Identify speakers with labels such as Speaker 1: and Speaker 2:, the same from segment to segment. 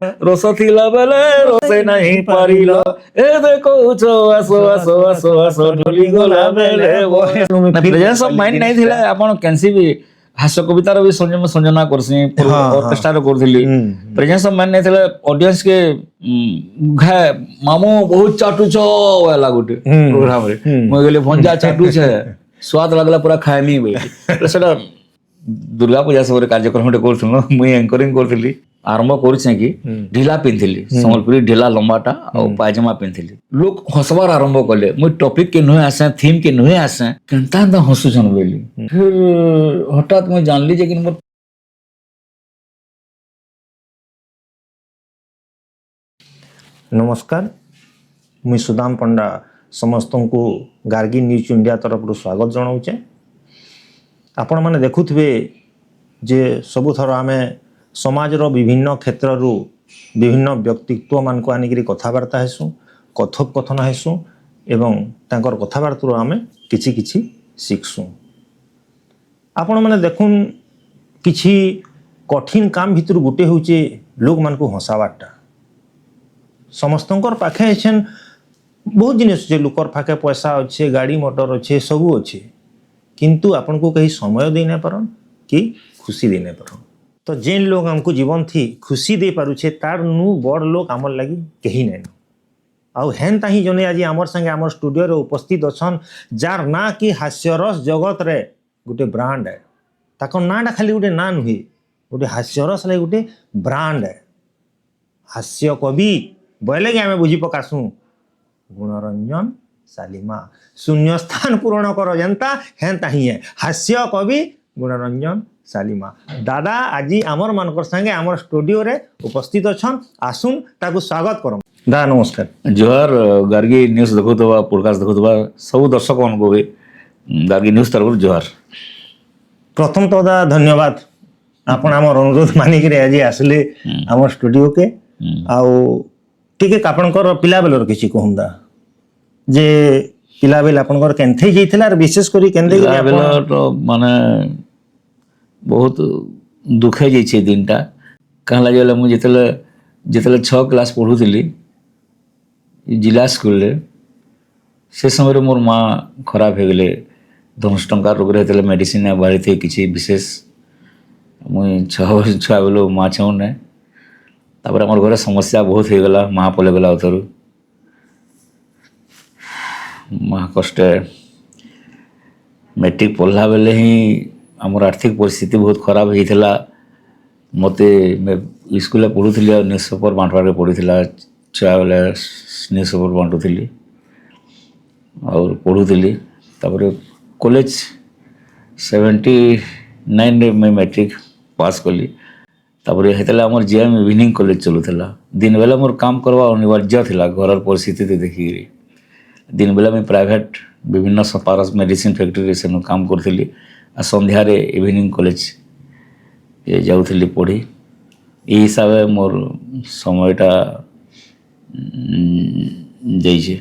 Speaker 1: রস থিলা বেলে রসে নাই পারিল এ দেখৌছ আস আস আস আস ঢুলি গলা বেলে প্রেজেন্স অফ মাইন্ড নাই ଥିଲା ଆପଣ କେନସି ବି ହାସ୍ୟ କବିତାର ବି ସଂଯୋଜନା କରସି ଅର୍କେଷ୍ଟ୍ରାର କରୁଥିଲି ପ୍ରେଜେନ୍ସ ଅଫ ମାଇଣ୍ଡ ନାଇଁ ଥିଲା ଅଡିଏନ୍ସ କେ ଘାଏ ମାମୁ ବହୁତ ଚାଟୁଛ ହେଲା ଗୋଟେ ପ୍ରୋଗ୍ରାମରେ ମୁଁ କହିଲି ଭଞ୍ଜା ଚାଟୁଛେ ସ୍ୱାଦ ଲାଗିଲା ପୁରା ଖାଇମି ବୋଲି ସେଟା ଦୁର୍ଗା ପୂଜା ସମୟରେ କାର୍ଯ୍ୟକ୍ରମଟେ କରୁଥିଲୁ ମୁଇଁ ଆଙ୍କରିଂ କରୁଥିଲି ଆରମ୍ଭ କରୁଛେ କି ଢିଲା ପିନ୍ଧିଲି ସମ୍ବଲପୁରୀ ଢିଲା ଲମ୍ବାଟା ଆଉ ପାଇଜାମା ପିନ୍ଧିଲି ଲୋକ ହସବାର ଆରମ୍ଭ କଲେ ମୁଇଁ ଟପିକ କେ ନୁହେଁ ଆସେ ଥିମ୍ କେ ନୁହେଁ ଆସେ କେନ୍ତା ଏନ୍ତା ହସୁଛନ୍ ବୋଲି ହଠାତ୍ ମୁଇଁ ଜାଣିଲି ଯେ କି ମୋର
Speaker 2: नमस्कार मुई सुदाम पंडा समस्त को गार्गी न्यूज इंडिया तरफ स्वागत जनाऊे आपण मैंने देखुवे जे सबुथर आम समाजर विभिन्न क्षेत्र विभिन्न व्यक्तित्व मान को आनिक कथबार्ता हेसु कथोपकथन हेसु एवं तांकर कथबार्ता आम किछि किछि शिखसु आपण मैंने देखुन किछि कठिन काम भितर गोटे हूँ लोक मान को हंसाबारटा समस्तंकर पाखे छेन बहुत जिनिस अच्छे लोकर पाखे पैसा अच्छे गाड़ी मोटर अच्छे सबू अच्छे किंतु आपन को कहीं समय दे ना पारन कि खुशी दे ना पारन तो जेन लोग हमको जीवन थी खुशी दे पारुछे तार नु बड़ लोग आमर लगी कहीं नहीं आउ हेन ताही जने आज आमर संगे आमर स्टूडियो रे उपस्थित अछन जार ना कि हास्यरस जगत रे गोटे ब्रांड है ताको नाटा खाली गोटे ना नुहे गोटे हास्यरस ले गोटे ब्रांड है हास्य कवि बोले आम बुझी पकासु गुणरंजन सालिमा शून्य स्थान पूरण कर जनता हेन्ता ही है हास्य कवि गुणरंजन सालिमा दादा आज आमर मानकर संगे आमर स्टूडियो रे उपस्थित अछन आसुन ताकू स्वागत करम दादा नमस्कार
Speaker 1: जोहार गार्गी न्यूज देखुवा पॉडकास्ट देखुवा सब दर्शक को भी गार्गी न्यूज तरफ जोहार
Speaker 2: प्रथम तो दादा धन्यवाद आपण आमर अनुरोध मानिक आज आसले आमर स्टूडियो के आउ टिके आपणकर पिला बेलर किछि कहूंदा जे पिला बेल आपणकर केनथे जइथिला और विशेष करी केनदे
Speaker 1: पिला बेल तो माने बहुत दुखे जइछे दिनटा कहाँ लागेला मु जेतले 6 क्लास पढुथिली जिला स्कूल रे से समय रे मोर माँ खराब हो गले धनुष्टंकार रोग रे हेतले मेडिसिन बारी थे किछि विशेष मुई 6 छुआ बेलो माँ छौ ने तापर आमर घरे समस्या बहुत हो गला माँ पले गला उतरु माँ कष्ट मैट्रिक पढ़ला बेले ही आमर आर्थिक परिस्थिति बहुत खराब होता मते स्कूल पढ़ुली न्यूज पेपर बांटवार पड़ा छुआ बेले न्यूज पेपर बांटुली और पढ़ुली तापर कॉलेज 79 में मैट्रिक पास कली तापर हेतले हमर जीएम इवनिंग कॉलेज चलुला दिन बेला मोर काम करवा अनिवार्य थिला घर परिस्थिति देखी दिन बेला मैं प्राइवेट विभिन्न सपारस मेडिसिन फैक्ट्री से काम करथिली आ संध्या रे इवनिंग कॉलेज जाउथिली पढ़ी ए हिसाब मोर समयटा जाइए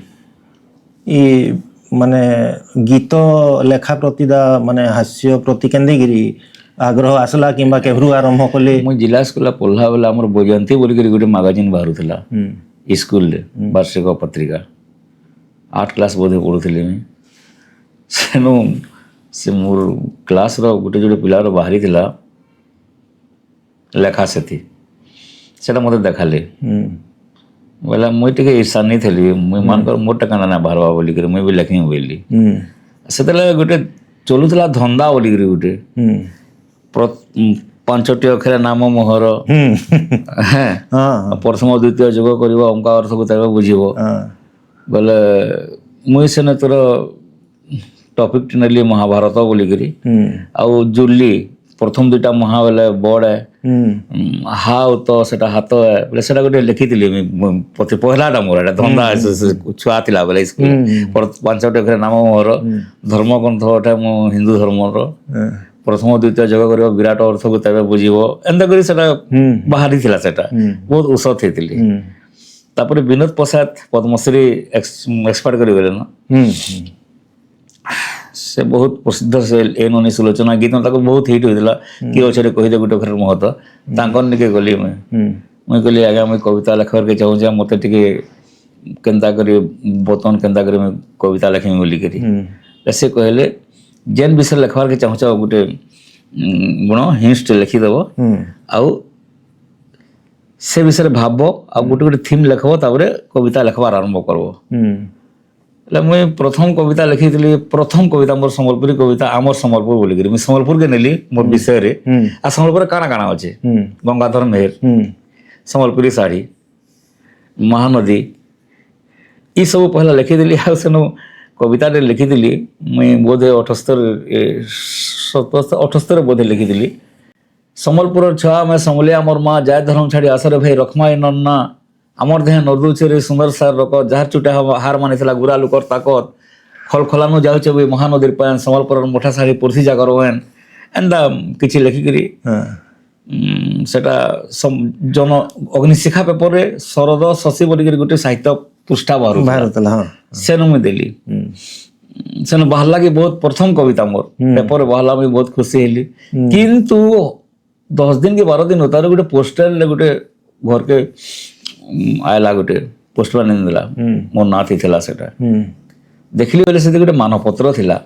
Speaker 2: ई माने गीत लेखा प्रति दा माने हास्य प्रति केंदेगिरी आग्रह आसला किंबा केभरू आरंभ कले
Speaker 1: मु जिला स्कूल पढ़ला बेला हमर बजंती बोली करी गोटे मैगजीन बाहरुला स्कूल रे वार्षिक पत्रिका 8 क्लास बोधे पढ़ुଥିଲି मैं सेनु से मोर क्लास रो गोटे जोटे पिलार बाहरी थिला लेखा सेथि सेटा मते देखाले बोला मुई टिके ईर्षा नहीं थली मुई मान कर मोर टका ना बाहरवा बोली करी मुई भी लेखी बोली सेतले गोटे चलुतला धंदा बोली करी गोटे 5टी अक्षर नाम मोहर प्रथम द्वितीय जोग कर अंका अर्थ को तब बुझब बोले मुई सेने तोर टॉपिक नेली महाभारत बोलिकी आउ जुली प्रथम 2टा महा बोले बड़ है हाउ तो सेटा हाथ है बोले सेटा गोटे लिखी पहलाटा मोर धंदा छुआ थिला बोले स्कूल 5टी अक्षर नाम मोहर धर्म ग्रंथ एटा मो हिंदू धर्मर प्रथम द्वितीय जग कर विराट अर्थ को तब बुझब एंता कर बाहरी थिला सेटा बहुत ଔଷଧ ହେଇଥିଲି तापर विनोद प्रसाद पद्मश्री एक्सपर्ट कर गले ना से बहुत प्रसिद्ध से एन उन्नीस सुलोचना गीत बहुत हिट होता कि अच्छे कहीदे गोटे घर महत्व तांकर निके गली मैं मुई कहली आज्ञा मुई कविता लेखबार के चाहूँ मत टे केन्ता करी बतन केन्ता करी मुई कविता लेखी बोलिकी से कहले जेन विषय लेखबार के चाहूँ गोटे गुण हिंट लिखिदेव आउ से विषय भाव आ गोटे गोटे थीम लेखब तापर कविता लेखबार आरंभ करब मुई प्रथम कविता लिखी प्रथम कविता मोर सम्बलपुरी कविता आमर सम्बलपुर बोलिकी मुई सम्बलपुर के नेली मोर विषय रे आ सम्बलपुर काना काना अच्छे गंगाधर मेहर सम्बलपुरी साड़ी महानदी ई सब पहला लिखिदेली आ सेनु कविता लिखिदेली मुई बोधे 78 बोधे लिखिदेली सम्बलपुर छुआ में समलिया मोर माँ जाय धर्म छाड़ी आसरे भाई रखमा नन्ना आमर देह नरदुचे रे सुंदर सार रक जार चुटा हार मानिला गुरा लुकर ताकत खल खलानु जाऊचे भाई महानदीर पान सम्बलपुर मोटा साड़ी पुरसी जागर वेन एंदा किछि लिखिकरी सेटा जन अग्निशिखा पेपर रे शरद शशि बोलिकरी गोटे साहित्य पृष्ठा बाहर सेनु मुई देली सेनु बाहरला कि बहुत प्रथम कविता मोर पेपर बाहरला मुई बहुत खुशी हेली किंतु 10 दिन कि 12 दिन होता गोटे पोस्टर गोटे घर के आयला गोटे पोस्टर नहीं देला मोर ना थी सेटा देखली बोले से गोटे मानपत्र थिला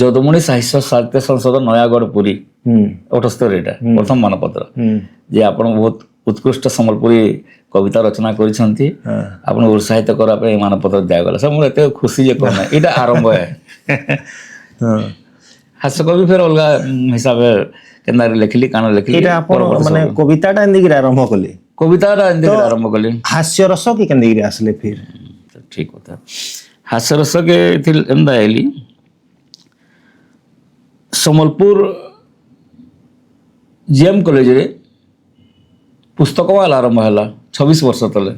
Speaker 1: जदुमणि साहित्य संसद नयागढ़ पुरी 78 प्रथम मानपत्र जे आपण बहुत उत्कृष्ट सम्बलपुरी कविता रचना करिसंती आपण उत्साहित करा पे मानपत्र दिया गला सब एते खुशी जे कोना एटा आरंभ है हास्य कवि फिर अलगा हिसाब केना लिखली काना लिखली
Speaker 2: एटा आपण माने कविताटा एंदी गिरा आरंभ कली
Speaker 1: कविताटा एंदी गिरा आरंभ कली
Speaker 2: हास्य रस के केंदी गिरा आसले फिर
Speaker 1: ठीक होता हास्य रस के थिल एंदा आइली सम्बलपुर जीएम कॉलेज रे पुस्तक वाला आरंभ है 26 वर्ष तले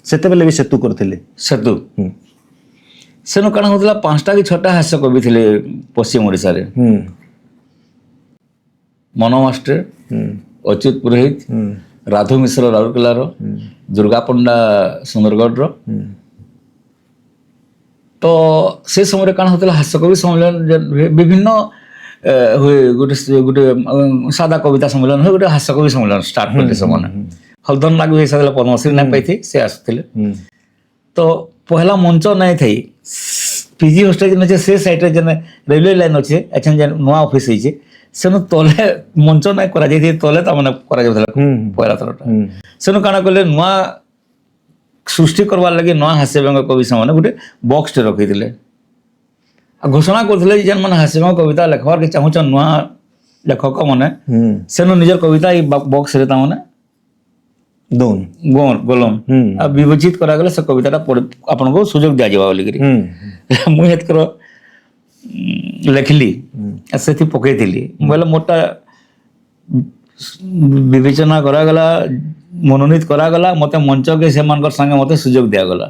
Speaker 2: सेते बेले भी सेतु करथिले
Speaker 1: सेतु सेनु काना होतला 5टा कि 6टा हास्य कवि थिले पश्चिम ओडिसा रे मनो मास्टर अच्युत पुरोहित राधु मिश्र राउरकेला रो दुर्गा पंडा सुंदरगढ़ रो तो से समय काना होतला हास्य कवि सम्मेलन विभिन्न हुए गोटे गोटे सादा कविता सम्मेलन हुए गोटे हास्य कवि सम्मेलन स्टार्ट करते समय हलधन नाग भी हिसाब से पद्मश्री ना पाई से आसुले तो पहला मंच नहीं थी पीजी हॉस्टेल जन से साइड रे जन रेलवे लाइन अच्छे अच्छा जन नुआ ऑफिस होइछे सेनु तले मंच नहीं करा जाई तले ता माने करा जाउथला पहला थरटा सेनु काना कहले नुआ सृष्टि करवार लगे नुआ हास्य व्यंग कवि समाने गोटे बॉक्स टे रखी दिले घोषणा करथिले जेन मन हास्य व्यंग कविता लेखबार के चाहूछन नुआ लेखक माने सेनु निजर कविता ई बॉक्स रे ता माने
Speaker 2: दोन
Speaker 1: गोलम आ विभजित करा गेले से कविताटा आपन को सुयोग दिया जावा बोली करी मुई हेत करो लिखली सेथि पकई थिली बोले मोटा विवेचना करा गला मनोनीत करा गला मते मंच के से मानकर संगे मते सुयोग दिया गला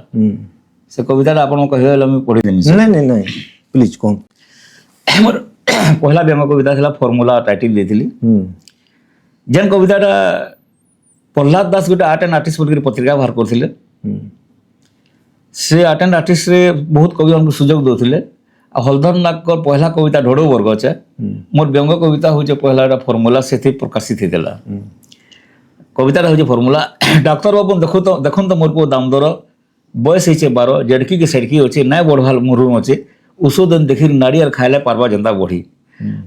Speaker 1: से कविताटा आपन कहले हम पढी देनी
Speaker 2: नहीं नहीं प्लीज कोन
Speaker 1: हमर पहला व्यंग कविता थिला फार्मूला टाइटल देथिली जेन कविताटा प्रहलाद दास गोटे आर्ट एंड आर्टिस्ट बोल पत्रिका बाहर करथिले से आर्ट एंड आर्टिस्ट रे बहुत कवि हमको सुयोग दउथिले आ हलधर नाग को पहला कविता ढोड़ो वर्ग छे मोर व्यंग कविता होचे पहला फार्मूला सेथि प्रकाशित हेला कविता होचे फार्मूला डॉक्टर बाबू देखो तो मोर को दामदर बयस होचे 12 जड़की के सड़की होचे नाय बढ़वाल मुरुम होचे औषध देखि नाड़ी आर खाइले पारबा जनता बढ़ी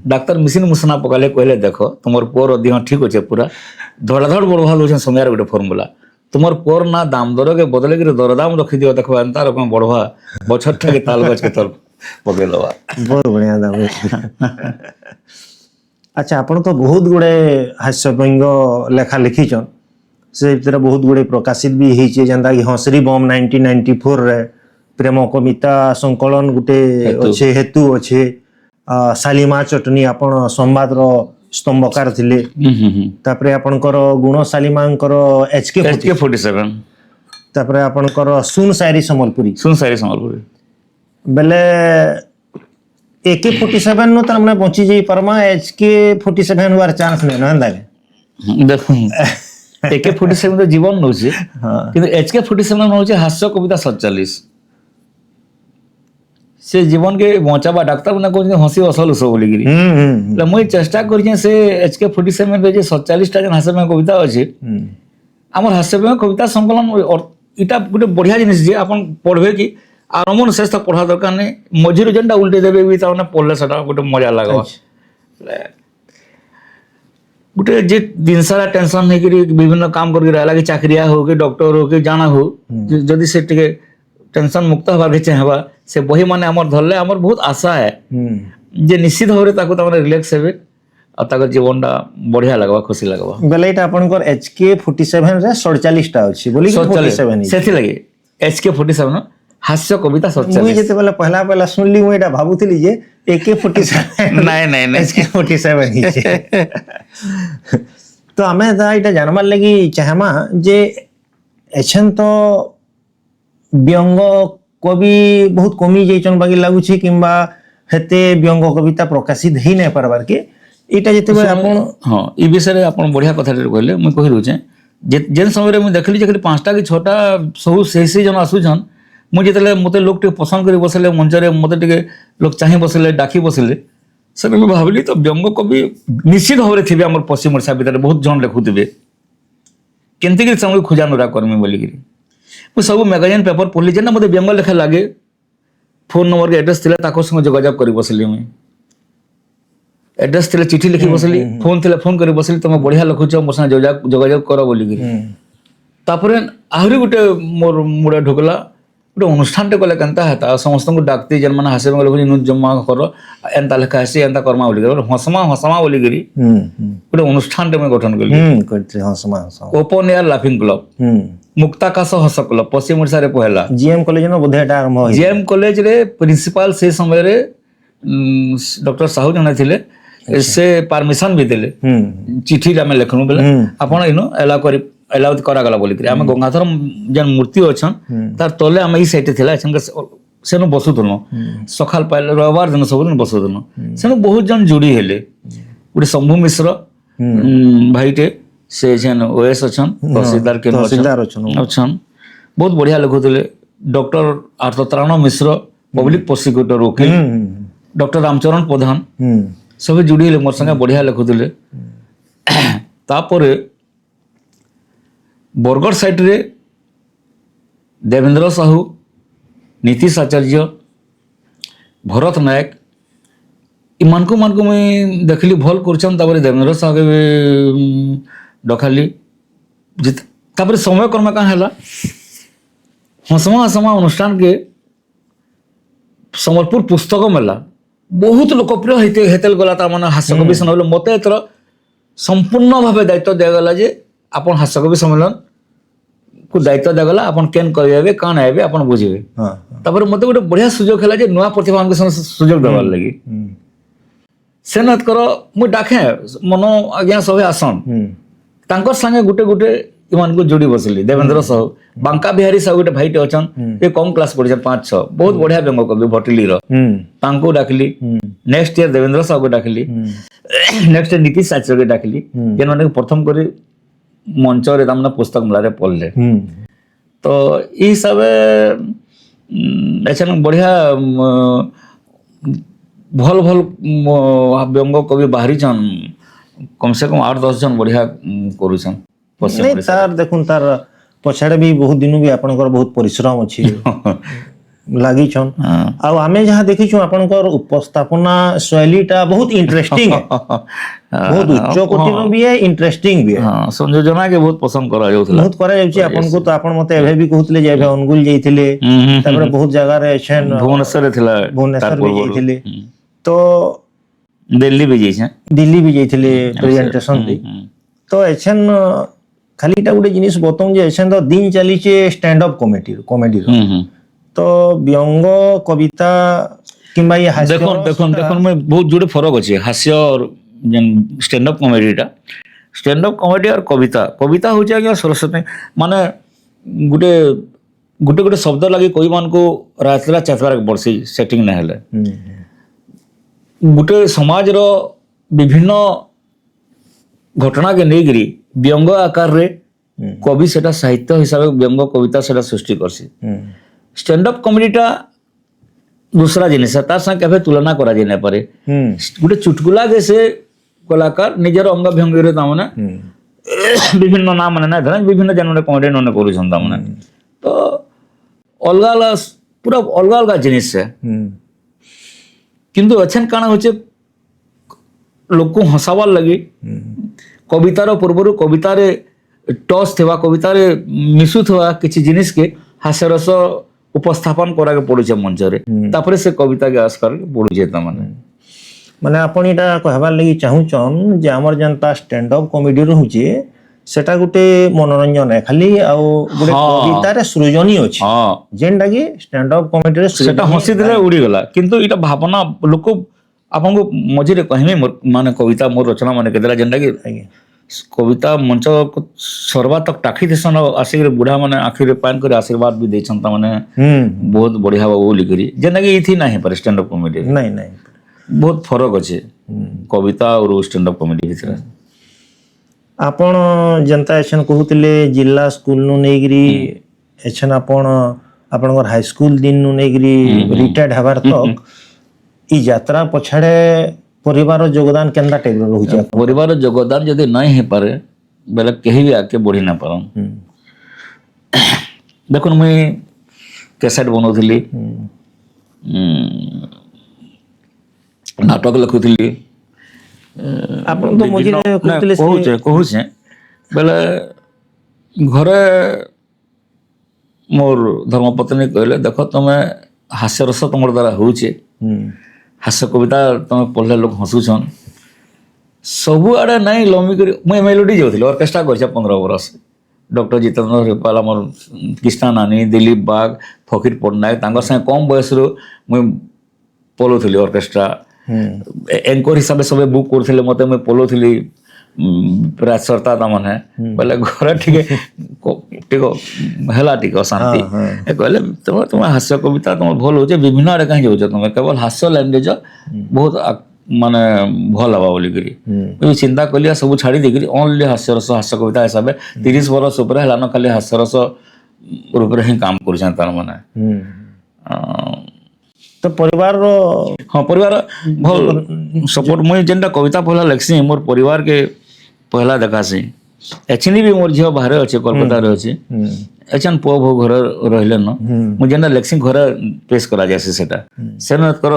Speaker 1: डाक्तर मिसिन मुसना पकाले कहले देखो तुमर पोर देह ठीक अच्छे पूरा धड़ाधड़ बढ़वाल हो समय गोटे फर्मूला तुमर पोर ना दाम दर के बदले कि दरदाम रखी दियो देखो एंता रकम बढ़वा बछटा के ताल गछ के तर पके लवा
Speaker 2: बहुत बढ़िया दाम अच्छा आपण तो बहुत गुड़े हास्य व्यंग लेखा लिखिछन से भीतर बहुत गुड़े प्रकाशित भी होइछे जेंता कि हंसरी बम 1994 रे प्रेम कविता संकलन गुटे अच्छे हेतु अच्छे सालिमा चटनी आपण संवाद रो स्तंभकार थिले तापरे आपनकर गुण सालिमांकर HK47 तापरे आपनकर सुन शायरी सम्बलपुरी बेले AK47 नो त हमने पहुंची जाई परमा HK47 वार चांस नै न दागे
Speaker 1: देखो AK47 तो जीवन नो छे किंतु HK47 नो छे हास्य कविता 47 से जीवन के बचाबा डाक्तर मैंने कहते हसी असल उस बोलिकी मुई चेष्टा कर से HK47 रे 47 टा जन हास्य कविता अच्छे আমার হাস্যব্যঙ্গ কবিতা সংকলন এটা গোটে বঢ়িয়া জিনিস যে আপন পড়বে কি আরম্ভ শেষ তক পড়া দরকার নেই মঝিরে যেটা উল্টে দেবে বি তার পড়লে সেটা গোটে মজা লাগবা গোটে যে দিন সারা টেনশন হয়ে বিভিন্ন কাম করি রহলা कि চাকরিয়া हो कि डॉक्टर हो कि जाना हो যদি সে টিকে টেনশন মুক্ত হবার চাহবা সে বহি মানে আমার ধরলে আমার বহুত আশা है যে নিশ্চিত ভাবে তাকে তার রিল্যাক্স হবে আর তাকে জীবনটা বঢ়িয়া লাগবা খুশি লাগবা
Speaker 2: বেলে এটা আপনার HK47 রে 47 টা আছে বলি 47
Speaker 1: ସେଥିଲାଗି HK47 ହାସ୍ୟ କବିତା 47
Speaker 2: মুই যেতেবেলে পহলা শুনলি মুই এটা ভাবুଥିଲି যে AK47
Speaker 1: ନାଇଁ ନାଇଁ ନାଇଁ
Speaker 2: HK47 হিছে তো আমি এটা জানবার লাগি চাহমা যে এছন তো ব্যঙ্গ কবি বহুত কমি যাইছন বাকি লাগুছি কিংবা হেতে ব্যঙ্গ কবিতা প্রকাশিত হই নাই পারবার কে এটা যেতেবেলে আপন
Speaker 1: হ্যাঁ এই বিষয়ে আপন বঢ়িয়া কথাটা কইলে মুই কহি রুচে যেন সময় মুই দেখলি যে 5টা কি 6টা সব সেই জন আসুছন মুই যেতলে মতে লোক টিকে পছন্দ করে বসলে মঞ্চরে মতে টিকে লোক চাহি বসলে ডাকি বসলে সেটা মুই ভাবিলি তো ব্যঙ্গ কবি নিশ্চিত ভাবে থিবে আমার পশ্চিম ওড়িশা ভিতরে বহুত জন লেখুথিবে কেমতি করে সময় খুঁজানুরা করমি বলিকি ମୁଁ ସବୁ ମ୍ୟାଗାଜିନ୍ ପେପର ପଢ଼ିଲି ଯେନ୍ ମୋତେ ବ୍ୟଙ୍ଗ ଲେଖା ଲାଗେ ଫୋନ୍ ନମ୍ବର ଆଡ୍ରେସ୍ ଥିଲା ତାଙ୍କ ସଙ୍ଗେ ଯୋଗାଯୋଗ କରି ବସିଲି ମୁଇଁ ଆଡ୍ରେସ୍ ଥିଲେ ଚିଠି ଲେଖି ବସିଲି ଫୋନ୍ ଥିଲେ ଫୋନ୍ କରି ବସିଲି ତମେ ବଢିଆ ଲେଖୁଛ ମୋ ସାଙ୍ଗେ ଯୋଗାଯୋଗ କର ବୋଲିକିରି ତାପରେ ଆହୁରି ଗୋଟେ ମୋର ମୁଣ୍ଡ ଢୁକଲା ଗୋଟେ ଅନୁଷ୍ଠାନଟେ କଲେ କେନ୍ତା ହେତା ସମସ୍ତଙ୍କୁ ଡାକତି ଯେନ୍ମାନେ ହାସ୍ୟ ଲେଖୁଛି ନୁ ଜମା କର ଏନ୍ତା ଲେଖା ଆସି ଏନ୍ତା କର୍ମା ବୋଲିକିରି ହସମା ବୋଲିକିରି ଗୋଟେ ଅନୁଷ୍ଠାନଟେ ମୁଇଁ ଗଠନ କଲି ଓପନ୍ ଏୟାର ଲାଫିଂ କ୍ଲବ मुक्ताकाश हस क्लब पश्चिम ओडिशा रे पहला
Speaker 2: जीएम कॉलेज में बोधे एटा आरंभ होई
Speaker 1: जीएम कॉलेज रे प्रिंसिपल से समय रे डॉक्टर साहू जने थिले से परमिशन भी देले चिट्ठी रे हम लिखनु बेले आपण इनो एलाउ करा गला बोली हम गंगाधर जन मूर्ति अछन तार तले हम ई साइड थिला सेनु बसुतनो सखाल पाइल रविवार दिन सब दिन बसुतनो सेनु बहुत जन जुड़ी हेले उडे शंभू मिश्र भाईटे से जेन ओएस अछन तहसीलदार के अछन बहुत बढ़िया लिखुले डॉक्टर आर्तत्राण मिश्र पब्लिक प्रोसिक्यूटर वकील डॉक्टर रामचरण प्रधान सब जुड़ी मोर संगे बढ़िया लिखुले तापर बरगढ़ साइड रे देवेंद्र साहू नीतीश आचार्य भरत नायक इमानकु मुई देखली भल करछन तापर देवेंद्र साहू के डखाली तापर समय कर्म क्या है हसमा अनुष्ठान के सम्बलपुर पुस्तक मेला बहुत लोकप्रिय हेतेल गला तार माने हास्य कवि सम्मेलन मते एतर संपूर्ण भाव दायित्व दिगला जे आपन हास्य कवि सम्मेलन को दायित्व दिगला आपन केन कहबे कान आबे आपन बुझिबे तापर मते गोटे बढ़िया सुजोग हैला जे नुवा प्रतिभा के सुजोग देवार लागि सेनत करो मु डाके मनो आज्ञा सभे आसन तांकर संगे गुटे गुटे इमान को जोड़ी बसली देवेंद्र साहू बांका बिहारी साहू गोटे भाईटे अछन ए कम क्लास पढ़िछन 5-6 बहुत बढ़िया व्यंग कवि भटिली रो तांको डाकली नेक्स्ट ईयर देवेंद्र साहू को डाकली नेक्स्ट ईयर नीतीश आचार्य को डाकली जेन माने प्रथम करी मंच रे तामना पुस्तक मेला रे पढ़ले तो ई सब एछन बढ़िया भल भल व्यंग कवि बाहरी छन कम से कम 8-10 जन बढ़िया करूछन
Speaker 2: नहीं तार देखुन तार पछाड़े भी बहुत दिन भी आपनकर बहुत परिश्रम अछि लागी छन आ आमे जहां देखि छु आपनकर उपस्थापना शैलीटा बहुत इंटरेस्टिंग है बहुत उच्च कोटिर भी है इंटरेस्टिंग भी है
Speaker 1: हां संयोजना के बहुत पसंद करा जाउथला
Speaker 2: बहुत करा जाउछि आपन को तो आपन मते एभे भी कहउतले जे एभे अनुगुल जाइथिले तापर बहुत जगह रे छन
Speaker 1: भुवनेश्वर थिला
Speaker 2: भुवनेश्वर भी जाइथिले तो
Speaker 1: दिल्ली भी
Speaker 2: जाइथिले प्रेजेंटेशन दे तो एछन खालीटा गुटे जिनिस बताऊं जे एछन तो दिन चली छे स्टैंड अप कॉमेडी तो व्यंग कविता किंबा ये हास्य
Speaker 1: देखो में बहुत जुड़े फरक अछि हास्य और स्टैंड अप कॉमेडी और कविता हो जाए सरस्वती माने गुटे शब्द लगे कोई मान को रातरा चातवार पड़सी सेटिंग ना हेले गुटे समाज रो विभिन्न घटना के नेगिरी व्यंग आकार रे कवि सेटा साहित्य हिसाब व्यंग कविता सेटा सृष्टि करसी स्टैंड अप कॉमेडीटा दूसरा जिनिस तार संग केबे तुलना करा जाय नै पारे गुटे चुटकुला के से कलाकार निजर अंग भंगी रे तामने বিভিন্ন ନା ମାନେ ନା ଧର ବିଭିନ୍ନ ଜନ କମେଡିଆନ୍ ମାନେ କରୁଛନ୍ ତାମାନେ ତ ଅଲଗା ଅଲଗା ପୁରା ଅଲଗା ଅଲଗା ଜିନିଷ କିନ୍ତୁ ଅଛନ୍ କାଣା ହଉଛେ ଲୋକକୁ ହସାବାର୍ ଲାଗି କବିତାର ପୂର୍ବରୁ କବିତାରେ ଟସ୍ ଥିବା କବିତାରେ ମିଶୁଥିବା କିଛି ଜିନିଷକେ ହାସ୍ୟରସ ଉପସ୍ଥାପନ କରାକେ ପଡୁଛେ ମଞ୍ଚରେ ତାପରେ ସେ କବିତାକେ ଆସ୍କାର ପଡୁଛେ ତାମାନେ
Speaker 2: ମାନେ ଆପଣ ଏଇଟା କହିବାର୍ ଲାଗି ଚାହୁଁଛନ୍ ଯେ ଆମର ଯେନ୍ତା ଷ୍ଟାଣ୍ଡ ଅପ୍ କମେଡି ରହୁଛି ସେଟା ଗୋଟେ ମନୋରଞ୍ଜନ है ଖାଲି ଆଉ ଗୋଟେ କବିତାରେ ସୃଜନୀ ଅଛି
Speaker 1: ହଁ
Speaker 2: ଯେନ୍ଟା କି ଷ୍ଟାଣ୍ଡ ଅପ୍ କମେଡିରେ
Speaker 1: ସେଟା ହସିଥିଲେ ଉଡ଼ିଗଲା କିନ୍ତୁ ଏଇଟା ଭାବନା ଲୋକ ଆପଣଙ୍କୁ ମଝିରେ କହିମି ମାନେ କବିତା ମୋର ରଚନା ମାନେ କେତେଟା ଯେନ୍ଟା କି
Speaker 2: ଆଜ୍ଞା
Speaker 1: କବିତା ମଞ୍ଚ ସର୍ବା ତକ ଟାକି ଦେସନ୍ ଆସିକିରି ବୁଢ଼ା ମାନେ ଆଖିରେ ପାନ୍ କରି ଆଶୀର୍ବାଦ ବି ଦେଇଛନ୍ ତାମାନେ ବହୁତ ବଢ଼ିଆ ବାବୁ ବୋଲିକରି ଯେନ୍ଟାକି ଏଇଥି ନାହିଁ ହେଇପାରେ ଷ୍ଟାଣ୍ଡ ଅପ୍ କମେଡି
Speaker 2: ନାଇଁ ନାଇଁ
Speaker 1: ବହୁତ ଫରକ ଅଛି କବିତା ଆଉ ଷ୍ଟାଣ୍ଡ ଅପ୍ କମେଡି ଭିତରେ
Speaker 2: ଆପଣ ଯେନ୍ତା ଏଛନ୍ କହୁଥିଲେ ଜିଲ୍ଲା ସ୍କୁଲନୁ ନେଇକିରି ଏଛନ୍ ଆପଣ ଆପଣଙ୍କର ହାଇସ୍କୁଲ ଦିନୁ ନେଇକିରି ରିଟାୟାର୍ଡ ହେବାର ତକ୍ ଇ ଯାତ୍ରା ପଛାଡ଼େ ପରିବାର ଯୋଗଦାନ କେନ୍ତା ଟାଇପ୍ର ରହୁଛି
Speaker 1: ପରିବାର ଯୋଗଦାନ ଯଦି ନାଇଁ ହେଇପାରେ ବେଲେ କେହି ବି ଆଗକେ ବଢ଼ି ନା ପାରନ୍ ଦେଖୁନ୍ ମୁଇଁ କ୍ୟାସେଟ୍ ବନଉଥିଲି ନାଟକ ଲେଖୁଥିଲି
Speaker 2: ଆପଣ ତ ମଝିରେ କହୁଥିଲେ
Speaker 1: କହୁଛେ ବେଲେ ଘରେ ମୋର ଧର୍ମପତ୍ନୀ କହିଲେ ଦେଖ ତମେ ହାସ୍ୟରସ ତମର ଦ୍ୱାରା ହଉଛେ ହାସ୍ୟ କବିତା ତମେ ପଢ଼ିଲେ ଲୋକ ହସୁଛନ୍ ସବୁଆଡ଼େ ନାଇଁ ଲମ୍ବି କରି ମୁଇଁ ମେଲୋଡି ଯାଉଥିଲି ଅର୍କେଷ୍ଟ୍ରା କରିଛେ 15 ବରଷ ଡକ୍ଟର ଜିତେନ୍ଦ୍ର ରିପାଲ ଆମର କୃଷ୍ଣା ନାନୀ ଦିলীପ ବାଗ ଫକୀର ପଟ୍ଟନାୟକ ତାଙ୍କର ସାଙ୍ଗେ କମ୍ ବୟସରୁ ମୁଇଁ ପଲଉଥିଲି ଅର୍କେଷ୍ଟ୍ରା एंकर हिसाब से सब बुक करथिले मते मैं पलोथिली राजसरता तामने बोले घर ठीक हला ठीक शांति कहले तुम हास्य कविता तुम भल हो विभिन्न आड़े कहीं जाऊँ तुम केवल हास्य लाइन दे बहुत माने भल हवा बोलिकी चिंता कलिया सब छाड़ी देकर ओनली हास्यरस हास्य कविता हिसाब से 30 बरस उपर है खाली हास्यरस रूप ही काम कर तार माने
Speaker 2: तो परिवार
Speaker 1: हाँ परिवार भल सपोर्ट मुझे जेनटा कविता पहला लिखसी मोर परिवार के पहला देखासी एक्चुअली भी मोर झील बाहर अच्छे कोलकाता अच्छे एचन पुओ भो घर रहिले न मुझे जेनटा लिखसी घर पेश करा जासी सेटा सेन कर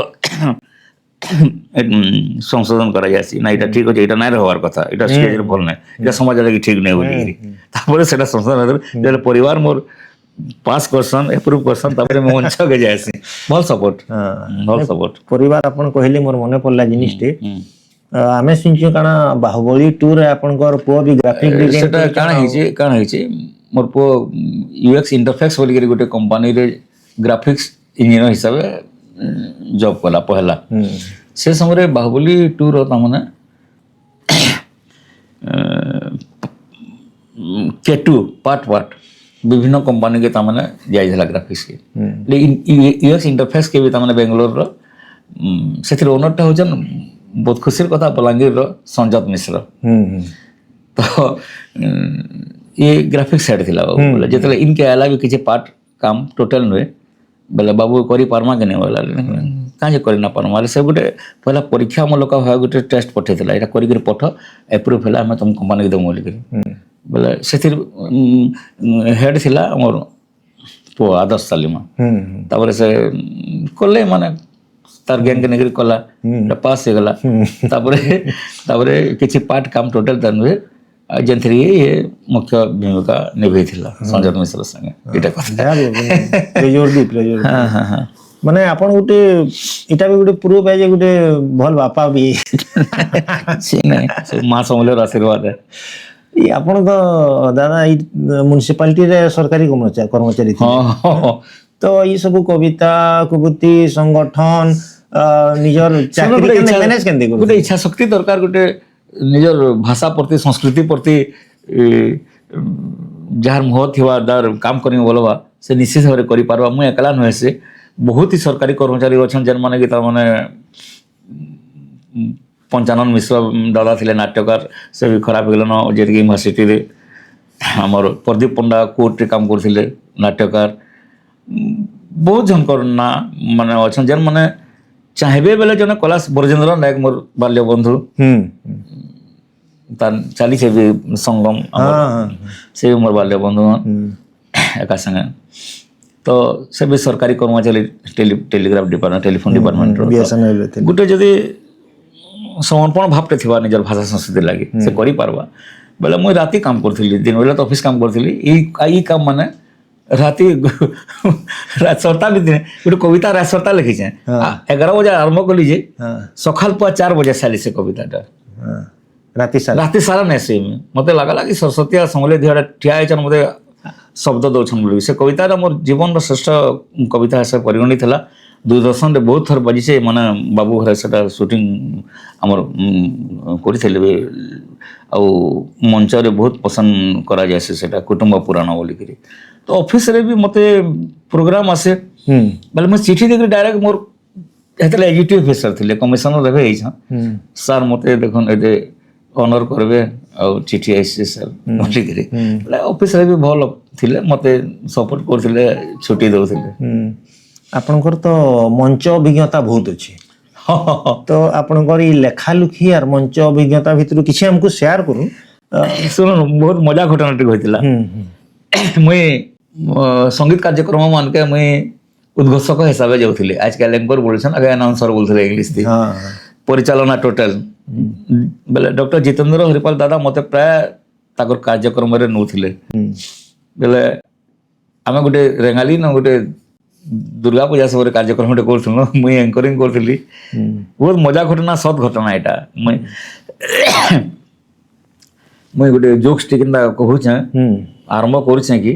Speaker 1: संशोधन करा जासी ना इटा ठीक अछि इटा नै रहवार कथा इटा स्टेज रे भल नै इटा समाज लागि ठीक नै बोली तापर सेटा संशोधन जेले परिवार मोर पास करसन एप्रूव करसन तापर मैं मंच के जायसी भल सपोर्ट भल सपोर्ट
Speaker 2: परिवार अपन कहले मोर मने पड़ला जिनिसटे आमे सुनछु काना बाहुबली 2 रे आपनकर पो भी ग्राफिक डिजाइन
Speaker 1: सेटा काना हिची मोर पो यूएक्स इंटरफेक्स बोली के गोटे कंपनी रे ग्राफिक्स इंजीनियर हिसाब जॉब कला पहला से समय बाहुबली 2 रो तामने K2 पार्ट विभिन्न कंपनी के तामने जाइला ग्राफिक्स के यूएक्स इंटरफेस के भी तामने बेंगलोर रो सेथिर ओनर टा होजन बहुत खुशीर कथा बलांगीर रो संजत मिश्र तो ये ग्राफिक्स साइड थिला बोले जेतले इनके अलावा भी किछि पार्ट काम टोटल नुए बोले बाबू करी पारमा के नै बोला काजे करि ना पारमा से गुटे पहला परीक्षा मूलक भाव गुटे टेस्ट पठेथिला एटा करी कर पठ अप्रूव होला हम तुम कंपनी के दम बोली कर बोले सेथिर हेड थिला हमर तो आदर्श तालीमा तापर से कोले माने तार गैंग के नगरी कोला पास हो गला तापर किछि पार्ट काम टोटल तनुए जेंथरी ये मुख्य भूमिका निभाई थिला संजय मिश्र संगे एटा कथा
Speaker 2: प्लेजर हां हां हां माने आपण गुटे इटा भी गुटे प्रूफ है जे गुटे भल बापा भी
Speaker 1: छी नहीं मां समलेर आशीर्वाद है
Speaker 2: ये आपण तो दादा म्युनिसिपालिटी रे सरकारी कर्मचारी थे तो ये सब कविता कुबुती संगठन निजर चाकरी के मैनेज केंदे
Speaker 1: गुटे इच्छा शक्ति दरकार गुटे निजर भाषा प्रति संस्कृति प्रति जार मोह थिवा दार काम करनी बोलबा से निश्चित भाव करि पारबा मु एकला नहे से बहुत ही सरकारी कर्मचारी अछन जन माने कि ता माने पंचानन मिश्र दादा थिले नाट्यकार से भी खराब गेलन जेत कि यूनिवर्सिटी रे हमर प्रदीप पंडा कोर्ट रे काम करथिले नाट्यकार बहुत जनकर ना माने अछन जन माने चाहबे बेले जने कलाश ब्रजेंद्र नायक मोर बाल्य बंधु तार चली भी संगम से मोर बाल्य बंधु एका संगे तो से भी सरकारी कर्मचारी टेलीग्राफ डिपार्टमेंट टेलीफोन डिपार्टमेंट गोटे जदि समर्पण भावटे थिबा निजर भाषा संस्कृति लगी से करि पारबा बेले मुई राति काम करथिली दिन बेला तो ऑफिस काम करथिली ई काम माने राति रात सरता भी दिन गोटे कविता रात सरता लिखी छे 11 बजे आरंभ कली जे सकाल 4 बजे साली से कविताटा राति सारा नेसे मते लागला कि सरस्वती समले धियाडा ठिया आइछन मते शब्द दौछन बोली से कविता मोर जीवन रो श्रेष्ठ कविता से परिगणित थला दूरदर्शन रे बहुत थर बजी से माने बाबू घर सेटा शूटिंग हमर करिथिले बे आ मंच रे बहुत पसंद करा जायसे सेटा कुटुंब पुराण बोली करी तो ऑफिस रे भी मते प्रोग्राम आसे बेले मैं चिट्ठी देख डायरेक्ट मोर हेतले एग्जीक्यूटिव ऑफिसर थिले कमिशनर रहे छ सर मते देखन एते ऑनर करबे आ चिट्ठी आइसे सर बोली करी ऑफिस रे भी भल थिले मते सपोर्ट करथिले छुट्टी दउथिले
Speaker 2: आपनकर तो मंच अभिज्ञता बहुत अच्छी तो आपनकर ई लेखा लुखी और मंच अभिज्ञता भितर किसी हमको शेयर करू
Speaker 1: सुन बहुत मजा घटनाटी होइतिला मुई संगीत कार्यक्रम मान के मुई उद्घोषक हिसाब से जाउथिले आजकल एंकर बोलछन आगे अनाउंसर बोलथिले इंग्लिश थी परिचालना टोटल बेले डॉक्टर जितेंद्र हरिपाल दादा मते प्राय ताकर कार्यक्रम रे नउथिले बेले आमे गोटे रेंगाली न गोटे दुर्गा पूजा सब कार्यक्रम करथुन मुई एंकरिंग करथिली बहुत मजा घटना सत घटना एटा मुई गोटे जोक्स टिकंदा कहू छ आरंभ करू छ कि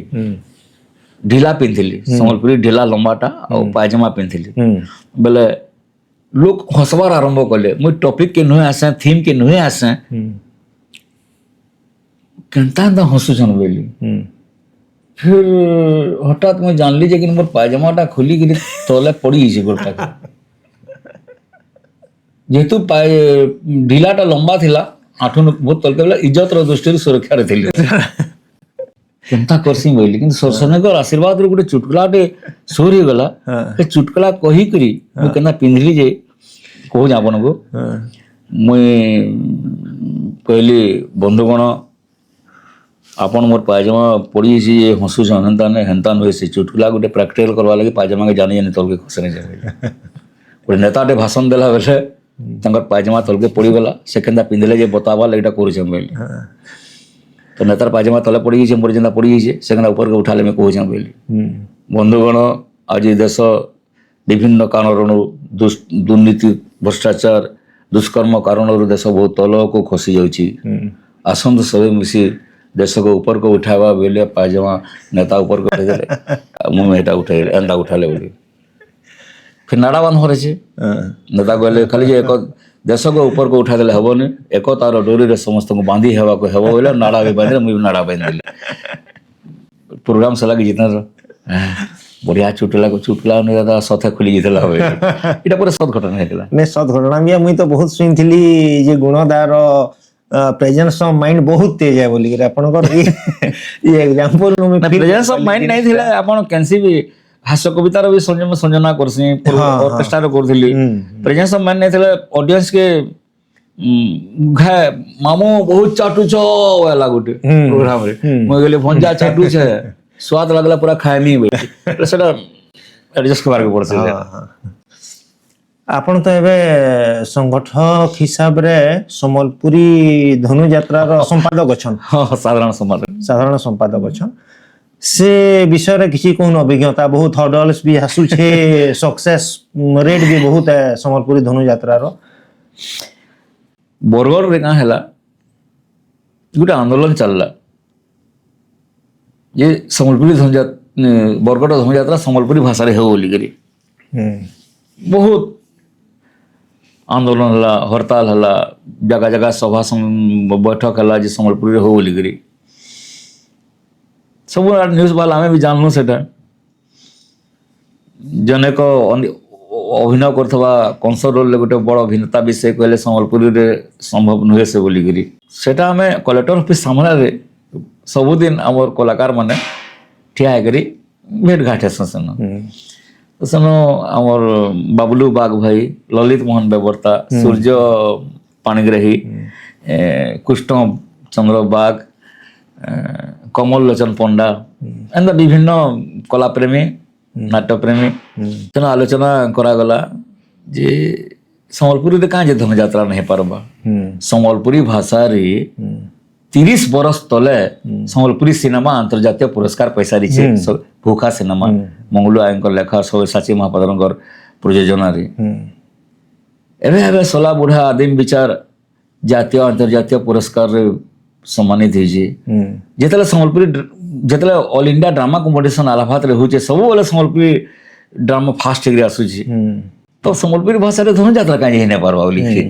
Speaker 1: ढीला पिंथिली संबलपुरी ढीला लंबाटा और पायजामा पिंथिली बेले लोग हसबार आरंभ कले मुई टॉपिक के नहे आसे थीम के नहे आसे केनता हसु जन बेली फिर हठात मैं जानली जे कि मोर पायजामाटा खोली कि तले पड़ी जे गोटा जेतु ढीलाटा लंबा थिला आठुन बहुत तलके बेला इज्जत रो दृष्टि सुरक्षा रे थिली केनता करसी बोली किंतु सरसनकर आशीर्वाद रो गोटे चुटकुलाटे सोर ही गला ए चुटकुला कही करी मु केना पिंधली जे कहू आपन को मुई कहली बंधुगण आपन मोर पायजामा पड़ी छि ये हसु जनता ने हेंता न से चुटकुला गोटे प्रैक्टिकल करवा लगे पायजामा के जानी जानी तलके खसने जावे गोटे नेताटे भाषण देला बेले तंगर पायजामा तलके पड़ी गला से केनता पिंधले जे बतावा लेटा करू छ बोली तो नेतार पायजामा तले पड़ी छि मोर जेंदा पड़ी छि से केनता ऊपर के उठाले में कहू छ बोली बंधुगण आज देश विभिन्न कारणों दुर्नीति भ्रष्टाचार दुष्कर्म कारणों देश बहुत तल को खसी जाउछि आसंत सब मिसी देश को ऊपर को उठावा बेले पायजामा नेता ऊपर को उठे देले मुंह एटा उठे एंदा उठाले बोली फिर नाड़ा बांध होरे छे नेता कहले खाली जे एक देश को ऊपर को उठा देले हबोनी एक तार डोरी रे समस्त को बांधी हेवा को हेबो बोले नाड़ा भी बांधले मुई नाड़ा बांध देले प्रोग्राम से लगी जितना बढ़िया चुटला ने दादा सथे खुली जितला होय इटा पूरा सत घटना हेतला
Speaker 2: ने सत घटना भी मुई तो बहुत सुनथिली जे गुणदार प्रेजेंस ऑफ माइंड बहुत तेज है बोली के आपन कर ई एग्जांपल नु में
Speaker 1: प्रेजेंस ऑफ माइंड नहीं थिला आपन कैंसी भी हास्य कविता रो भी संजना करसी ऑर्केस्ट्रा रो करथिली प्रेजेंस ऑफ माइंड नहीं थिला ऑडियंस के मामो बहुत चाटू छो वाला गोटे प्रोग्राम रे म गेले भंजा चाटू छे स्वाद लागला पूरा खाएमी बोली सेटा एडजस्ट करबार के पड़से
Speaker 2: आपन तो एबे संगठक हिसाब रे संबलपुरी धनु यात्रा रो संपादक अछन
Speaker 1: हां साधारण संपादक
Speaker 2: अछन से विषय रे किछि कोन अभिज्ञता बहुत हर्डल्स भी हासु छे सक्सेस रेट भी बहुत है संबलपुरी धनु यात्रा रो
Speaker 1: बरगढ़ रे का हला गुटा आंदोलन चलला ये संबलपुरी धनु यात्रा बरगढ़ धनु यात्रा संबलपुरी भाषा रे हो बोली करी बहुत आंदोलन हला हड़ताल हला जगह जगह सभा बैठक हला जे संबलपुरी हो बोली करी सब न्यूज वाला हमें भी जानलु सेटा जने को अभिनय करथवा कंस रोल गोटे बड़ अभिनेता विषय कहले संबलपुरी रे संभव नुहे से बोली करी सेटा हमें कलेक्टर ऑफिस सामने रे सबुदिन हमर कलाकार माने ठिया करी भेट घाट ससन तो सनो हमर बाबुलू बाग भाई ललित मोहन बेवर्ता सूर्य पाणिग्राही କୃଷ୍ଣ ଚନ୍ଦ୍ର ବାଗ କମଲ ଲୋଚନ ପଣ୍ଡା ଏନ୍ତା ବିଭିନ୍ନ କଳାପ୍ରେମୀ ନାଟ୍ୟପ୍ରେମୀ ତେଣୁ ଆଲୋଚନା କରାଗଲା ଯେ ସମ୍ବଲପୁରୀରେ କାଁ ଯେ ଧନୁଯାତ୍ରା ନାଇଁ ହେଇପାରବା ସମ୍ବଲପୁରୀ ଭାଷାରେ 30 ବରଷ ତଲେ ସମ୍ବଲପୁରୀ ସିନେମା ଆନ୍ତର୍ଜାତୀୟ ପୁରସ୍କାର ପାଇସାରିଛେ ଭୋକା ସିନେମା ମଙ୍ଗଲୁ ଆୟଙ୍କର ଲେଖା ସବ୍ୟସାଚୀ ମହାପାତ୍ରଙ୍କର ପ୍ରଯୋଜନାରେ ଏବେ ଏବେ ସଲା ବୁଢ଼ା ଆଦିମ ବିଚାର ଜାତୀୟ ଆନ୍ତର୍ଜାତୀୟ ପୁରସ୍କାରରେ ସମ୍ମାନିତ ହେଇଛି ଯେତେବେଳେ ସମ୍ବଲପୁରୀ ଯେତେବେଳେ ଅଲ୍ ଇଣ୍ଡିଆ ଡ୍ରାମା କମ୍ପିଟିସନ ଆଲାହାବାଦରେ ହଉଛେ ସବୁବେଳେ ସମ୍ବଲପୁରୀ ଡ୍ରାମା ଫାଷ୍ଟ ହେଇକି ଆସୁଛି ତ ସମ୍ବଲପୁରୀ ଭାଷାରେ ଧନୁଯାତ୍ରା କାହିଁ ହେଇ ନାଇଁ ପାରବା ବୋଲିକିରି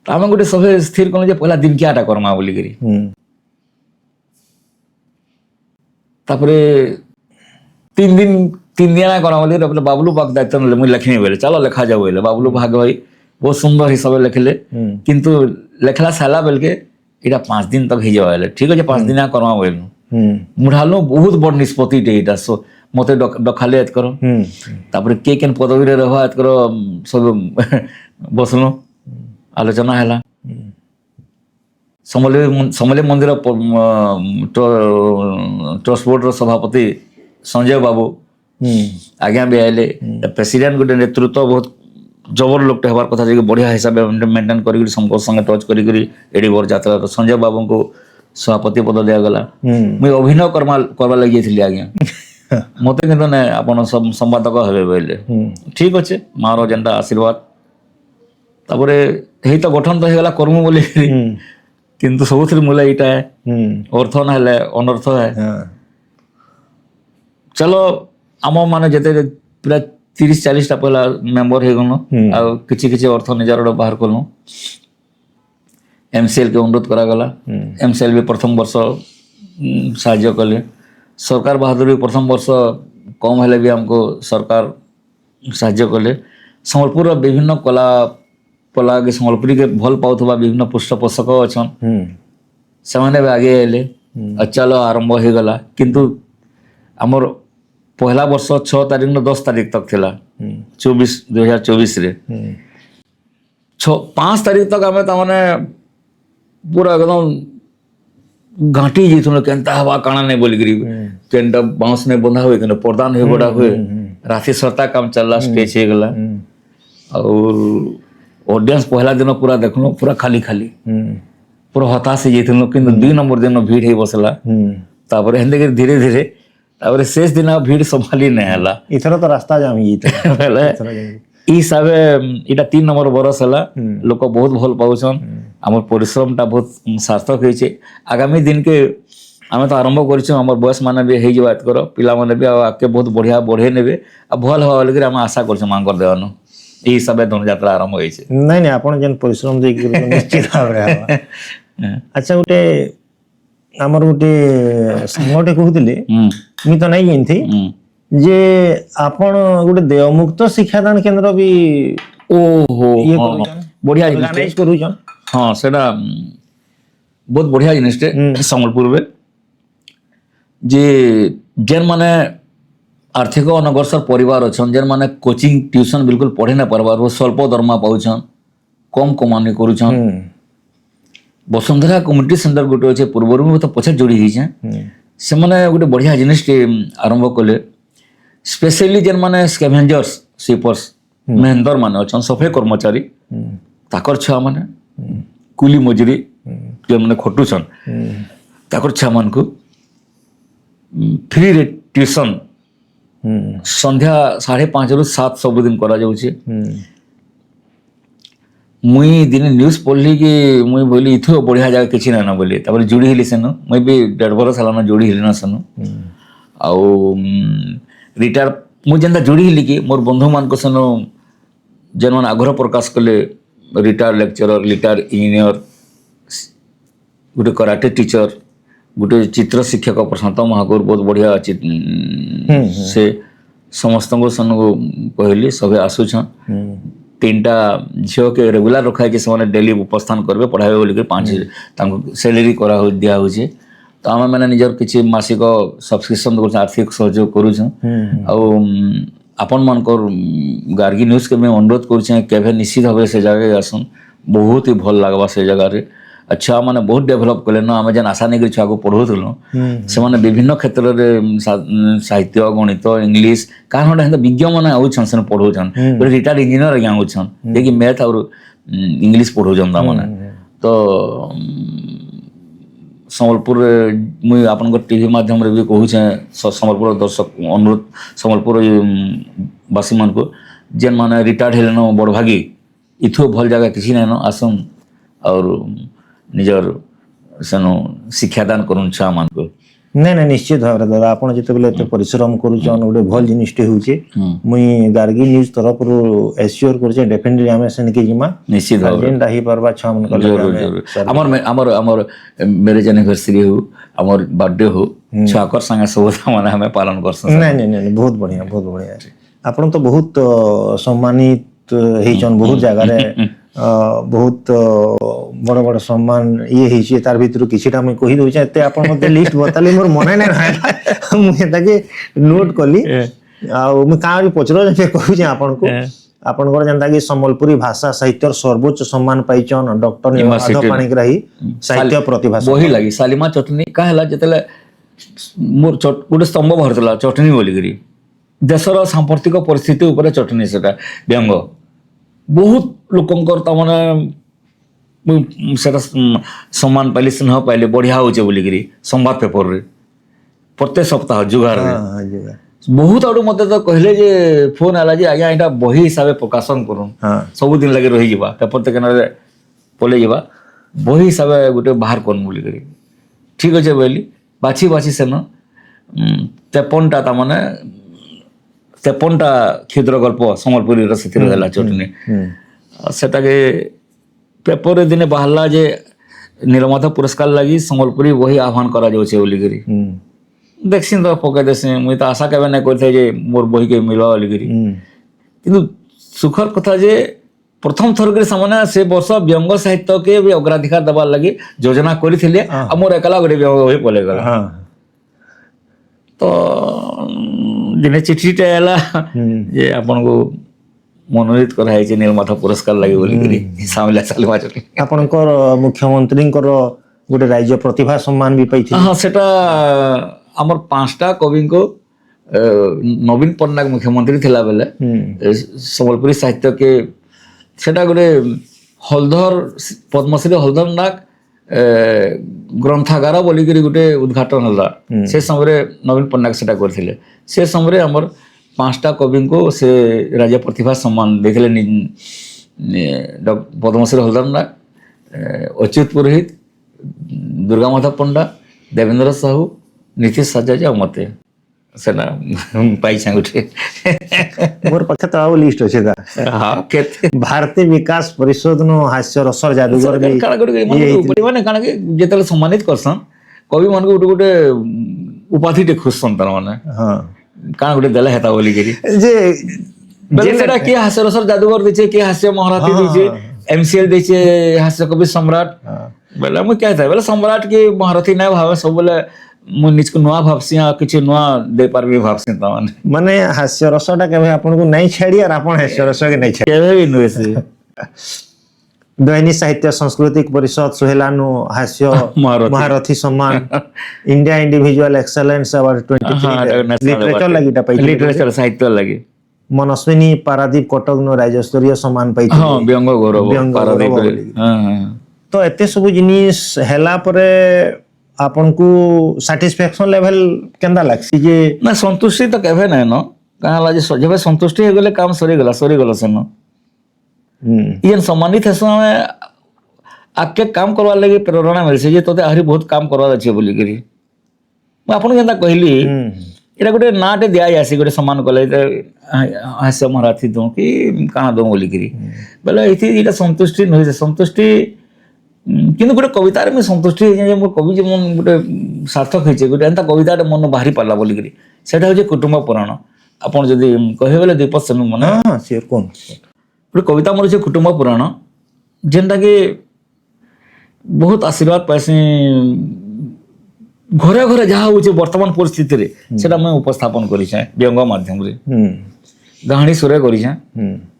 Speaker 1: ଆମେ ଗୋଟେ ସଭେ ସ୍ଥିର କଲୁ ଯେ ପହିଲା ଦିନକିଆଟା କର୍ମା ବୋଲିକିରି ତାପରେ 3 ଦିନ କର୍ମା ବୋଲି ତାପରେ ବାବୁଲୁ ବାଗ ଦାୟିତ୍ୱ ନେଲେ ମୁଇଁ ଲେଖିନି ବୋଇଲେ ଚାଲ ଲେଖାଯାଉ ବୋଇଲେ ବାବୁଲୁ ଭାଗ ଭାଇ ବହୁତ ସୁନ୍ଦର ହିସାବରେ ଲେଖିଲେ କିନ୍ତୁ ଲେଖଲା ସାରିଲା ବେଲକେ ଏଇଟା 5 ଦିନ ତକ ହେଇଯିବ ବୋଇଲେ ଠିକ ଅଛି 5 ଦିନ କର୍ମା ବୋଇଲୁ ମୁଢାଲୁ ବହୁତ ବଡ଼ ନିଷ୍ପତ୍ତିଟେ ଏଇଟା ମତେ ଡକାଲେ ଏତ କର ତାପରେ କେ କେନ୍ ପଦବୀରେ ରହିବା ଏତ କର ସବୁ ବସଲୁ ଆଲୋଚନା ହେଲା ସମଲେଇ ମନ୍ଦିର ଟ୍ରଷ୍ଟ ବୋର୍ଡର ସଭାପତି ସଞ୍ଜୟ ବାବୁ ଆଜ୍ଞା ବି ଆଇଲେ ପ୍ରେସିଡେଣ୍ଟ ଗୋଟେ ନେତୃତ୍ୱ ବହୁତ ଜବର ଲୋକଟେ ହେବାର କଥା ଯେ ବଢ଼ିଆ ହିସାବରେ ମେଣ୍ଟେନ୍ କରିକି ସମସ୍ତଙ୍କ ସାଙ୍ଗେ ଟଚ୍ କରିକି ଏଡି ବଡ଼ ଯାତ୍ରାର ସଞ୍ଜୟ ବାବୁଙ୍କୁ ସଭାପତି ପଦ ଦିଆଗଲା ମୁଇଁ ଅଭିନୟ କରବା ଲାଗି ଯାଇଥିଲି ଆଜ୍ଞା ମତେ କିନ୍ତୁ ନାଇଁ ଆପଣ ସମ୍ପାଦକ ହେବେ ବୋଇଲେ ଠିକ ଅଛେ ମାର ଯେନ୍ତା ଆଶୀର୍ବାଦ ତାପରେ ହେଇ ତ ଗଠନ ତ ହେଇଗଲା କର୍ମୁ ବୋଲି କିନ୍ତୁ ସବୁଥିରେ ମୂଳ ଏଇଟା ଅର୍ଥ ନା ହେଲେ ଅନର୍ଥ ହେ ଚଲ ଆମ ମାନେ ଯେତେ ପୁରା 30-40ଟା ପହିଲା ମେମ୍ବର ହେଇଗଲୁ ଆଉ କିଛି କିଛି ଅର୍ଥ ନିଜର ବାହାର କଲୁ MCL কে অনুরোধ କରାଗଲା MCL ବି ପ୍ରଥମ ବର୍ଷ ସାହାଯ୍ୟ କଲେ ସରକାର ବାହାଦୁର ବି ପ୍ରଥମ ବର୍ଷ କମ୍ ହେଲେ ବି ଆମକୁ ସରକାର ସାହାଯ୍ୟ କଲେ ସମ୍ବଲପୁରର ବିଭିନ୍ନ କଲା କି ସମ୍ବଲପୁରୀକେ ଭଲ ପାଉଥିବା ବିଭିନ୍ନ ପୃଷ୍ଠପୋଷକ ଅଛନ୍ ସେମାନେ ବି ଆଗେଇ ଆଇଲେ ଚାଲ ଆରମ୍ଭ ହେଇଗଲା କିନ୍ତୁ ଆମର ପହିଲା ବର୍ଷ 6 ତାରିଖ 10 ତାରିଖ ତକ ଥିଲା 2024ରେ 5 ତାରିଖ ତକ ଆମେ ତାମାନେ पूरा एकदम घाटी जीतुन केनता हवा काना नहीं बोली गरीब केनटा बांस ने बंधा हुए केन पर्दा नहीं गोड़ा हुए राशि सरता काम चलला स्टेज हे गला और ऑडियंस पहला दिन पूरा देखलो पूरा खाली खाली पूरा हताश हो जीतुन किंतु 2 नंबर दिन भीड़ हे बसला तापर हेंदे के धीरे धीरे तापर शेष दिन भीड़ संभाली नहीं हला
Speaker 2: इथर तो रास्ता जाम
Speaker 1: ई हिसाबे इटा 3 नंबर बरस हला लोक बहुत भल पाउछन आमर परिश्रमटा बहुत सार्थक होइछे आगामी दिन के आमे तो आरंभ करिछु हमर बयस माने भी हेइ बात करो पिला माने भी आके बहुत बढ़िया बढ़े नेबे आ भल हवा लगे हम आशा करछु मांगर देवानो ई हिसाबे धनुयात्रा आरंभ होइछे
Speaker 2: नहीं नहीं आपण जन परिश्रम दे निश्चित भाबरे अच्छा गोटे हमर गोटे संगठे कहउतले मी तो नहीं जानथि जे आपण गोटे देवमुक्त शिक्षादान केंद्र भी
Speaker 1: ओहो
Speaker 2: ये करूछन
Speaker 1: बढ़िया
Speaker 2: ऑर्गेनाइज करूछन
Speaker 1: हाँ सेटा बहुत बढ़िया जिनिसटे सम्बलपुर में जे जेन माने आर्थिक अनग्रसर परिवार अच्छन जेन माने कोचिंग ट्यूशन बिल्कुल पढ़े ना पारबार वो स्वल्प दरमा पाउछन कम कमानी करूछन वसुंधरा कम्युनिटी सेंटर गोटे अच्छे पूर्वर में तो पछे जोड़ी होइछे से माने गोटे बढ़िया जिनिसटे आरंभ कले स्पेशली जेन माने स्कैवेंजर्स स्वीपर्स मेहंदर माने अच्छन सफाई कर्मचारी ताकर छुआ माने कुली मजूरी जो मैंने खटुछन ताकर छुआ मान को फ्री रे ट्यूशन संध्या 5:30 रु 7 सब दिन करा जाउछे मुई दिन न्यूज पढ़ली कि मुई बोली इथो बढ़िया जगह किछि ना बोली तापर जोड़ी हिली सेनो मुई भी 1.5 बरस हलाना जोड़ी हिली ना सेनो आउ रिटायर मु जेंदा जोड़ी हिली कि मोर बंधु मान को सेनो जेन आग्रह प्रकाश कले रिटायर लेक्चरर रिटायर इंजीनियर गोटे कराटे टीचर गोटे चित्र शिक्षक प्रशांत महाकुर बहुत बढ़िया से समस्त कहली सभी आसुछन 3टा झील के रेगुलर रखा है कि डेली उपस्थान करेंगे पढ़ाई बोलिक 5 सैलरी करा दिया होचे तो आम मैंने निजर किसी मासिक सब्सक्रिप्शन आर्थिक सहयोग करूँ आपण मानकर गार्गी न्यूज के मैं अनुरोध करुचे केवे निश्चित भाव से जगह आसन बहुत ही भल लगवा से जगह रे अच्छा माने बहुत डेभलप कले न आमे जन आशा नहीं छुआ को पढ़ौथुलु से माने विभिन्न क्षेत्र रे साहित्य गणित इंग्लिश कारण हेंता विज्ञ माने आउछन से पढ़ौछन रिटायर्ड इंजीनियर आज्ञा आउछन जे कि मैथ और इंग्लिश पढ़ौछन ता माने तो संबलपुर मुई आपन टीवी माध्यम रे भी कहू छे संबलपुर दर्शक अनुरोध संबलपुर वासी मान को जेन माने रिटायर्ड हेले न बड़ भागी इथो भल जगह किसी नहीं न आसम और निजर सेनो शिक्षादान करूँ छुआ मान को
Speaker 2: नहीं नहीं निश्चित भाव दादा आप जिते परिश्रम करुचन गोटे भल जिनिसटे होचे मुई गार्गी न्यूज तरफ रु एश्योर करछे डेफिनेटली आमे सेन के जिमा
Speaker 1: निश्चित भाव
Speaker 2: जेन रही परबा छा मन कर
Speaker 1: जरूर हमर हमर मैरिज एनिवर्सरी हो हमर बर्थडे हो छुआ कर संगे सब माने हमें पालन करसन
Speaker 2: नहीं नहीं नहीं बहुत बढ़िया आपण तो बहुत सम्मानित हेचन बहुत जगह रे बहुत बड़ बड़ सम्मान ये हेची तार भीतर किछिटा मैं कहि दउछ एते आपण मते लिस्ट बताले मोर मने नै रहला मैं ताके नोट कली आ मैं काई पचरो जे कहू जे आपण को आपण को जनता की संबलपुरी भाषा साहित्य सर्वोच्च सम्मान पाइचन डॉक्टर निवासो पाणिग्राही साहित्य प्रतिभा
Speaker 1: वही लगी सालिमा चटनी कहला जतले मोर गोटे स्तंभ भरतला चटनी बोली करी देशर सांप्रतिक परिस्थिति ऊपर चटनी सेटा व्यंग बहुत लोकंकर तमने सेटा सम्मान पाइले स्नेह पाइले बढ़िया होचे बोली करी संवाद पेपर रे प्रत्येक सप्ताह जुगार रे बहुत आडू मते तो कहले जे फोन आला जे आज्ञा एटा बही हिसाब प्रकाशन करूं सब दिन लगे रही जिबा पेपर ते केना पले जिबा बही हिसाब गुटे बाहर कोन बोली करी ठीक अछि बोली बाछी बाछी सेन 53टा ता माने 53टा क्षुद्र गल्प संबलपुरी रे सेतिर हला चटनी सेटा के पेपर दिने बाहरला जे नीलमाधव पुरस्कार लगी संबलपुरी वही आह्वान करा जाउछे बोली करी देखसिन तो पके देसे मुई तो आशा केबे नै करथे जे मोर बही के मिलवा बोली करी किंतु सुखर कथा जे प्रथम थर के सामने से वर्ष व्यंग साहित्य के भी अग्राधिकार दबा लगी योजना करिथिले आ मोर एकला गरे व्यंग होई पले गला तो दिने चिठीटा आला जे आपन को मनोनीत करा है नीलमाधव पुरस्कार लगे बोली करी सामला सालमा चटनी
Speaker 2: आपनकर मुख्यमंत्री गोटे राज्य प्रतिभा सम्मान भी पाई
Speaker 1: हाँ सेटा हमर 5टा कवि को नवीन पट्टनायक मुख्यमंत्री थिला बेले संबलपुरी साहित्य के सेटा गोटे हलधर पद्मश्री हलधर नाग ग्रंथागार बोली करी गोटे उद्घाटन होला से समय नवीन पट्टनायक सेटा करथिले से समय हमर 5टा कवि को से राज्य प्रतिभा सम्मान देथिले पद्मश्री हलधर नाग अच्युत पुरोहित दुर्गा माधव पंडा देवेंद्र साहू नीतीश सजाज मते सेना पैसा गोटे
Speaker 2: मोर पक्ष तो लिस्ट अच्छे
Speaker 1: हां केते
Speaker 2: भारतीय विकास परिषद नो हास्य रसर जादूगर भी
Speaker 1: काना गोटे माने काना के जेतले सम्मानित करसन कवि मन को गोटे उपाधि टे खुशन तर माने हां काना गोटे देला हेता बोली करी
Speaker 2: जे
Speaker 1: जेटा के हास्य रसर जादूगर देछे के हास्य महारथी देछे एमसीएल देछे हास्य कवि सम्राट बेला मु क्या था बेला सम्राट के महारथी नै भावे सब बोले मु निज को नुआ भाबसी किछ नुआ दे परबे भाबसी त
Speaker 2: माने हास्य रसटा केबे आपन को नै छेड़ी और आपन हास्य रस के नै छेड़ी
Speaker 1: केबे भी नुए से
Speaker 2: दैनिक साहित्य सांस्कृतिक परिषद सोहेलानु हास्य महारथी सम्मान India individual excellence award 23 literature लागिटा पाई
Speaker 1: लिटरेचर साहित्य लागि
Speaker 2: मनस्विनी पारादीप कटक नो राज्य स्तरीय सम्मान पाई
Speaker 1: हां व्यंग गौरव पारादीप हां
Speaker 2: तो एते सब जिनिस हेला परे आपन को सैटिस्फैक्शन लेवल केंदा लागसी जे
Speaker 1: ना संतुष्टि तो केबे नै न काला जे जब संतुष्टि हो गेले काम सरी गेला सेन इन सम्मानित है समय आके काम करवा लगे प्रेरणा मिलसे जे तोते आहुरी बहुत काम करवा अछि बोली करी मैं आपन केंदा कहली एटा गोटे नाटे दिया जासी गोटे सम्मान कले हास्य महारथी दो कि काना दो बोली करी बेले इथि इटा संतुष्टि न होय संतुष्टि किंतु गोटे कवितार में संतुष्टि जे मोर कवि जे मन गोटे सार्थक होइचे गोटे एंता कवितार मन बाहरी पाला बोली करी सेटा हो जे कुटुंब पुराण आपण जदी कहे बेले दीपक सेन मन
Speaker 2: हां से कोन
Speaker 1: गोटे कविता मोर जे कुटुंब पुराण जेनटा के बहुत आशीर्वाद पाइसे घरे घरे जहाँ होचे वर्तमान परिस्थिति रे सेटा मैं उपस्थापन करी छै व्यंग माध्यम रे कहानी सुरे करी छै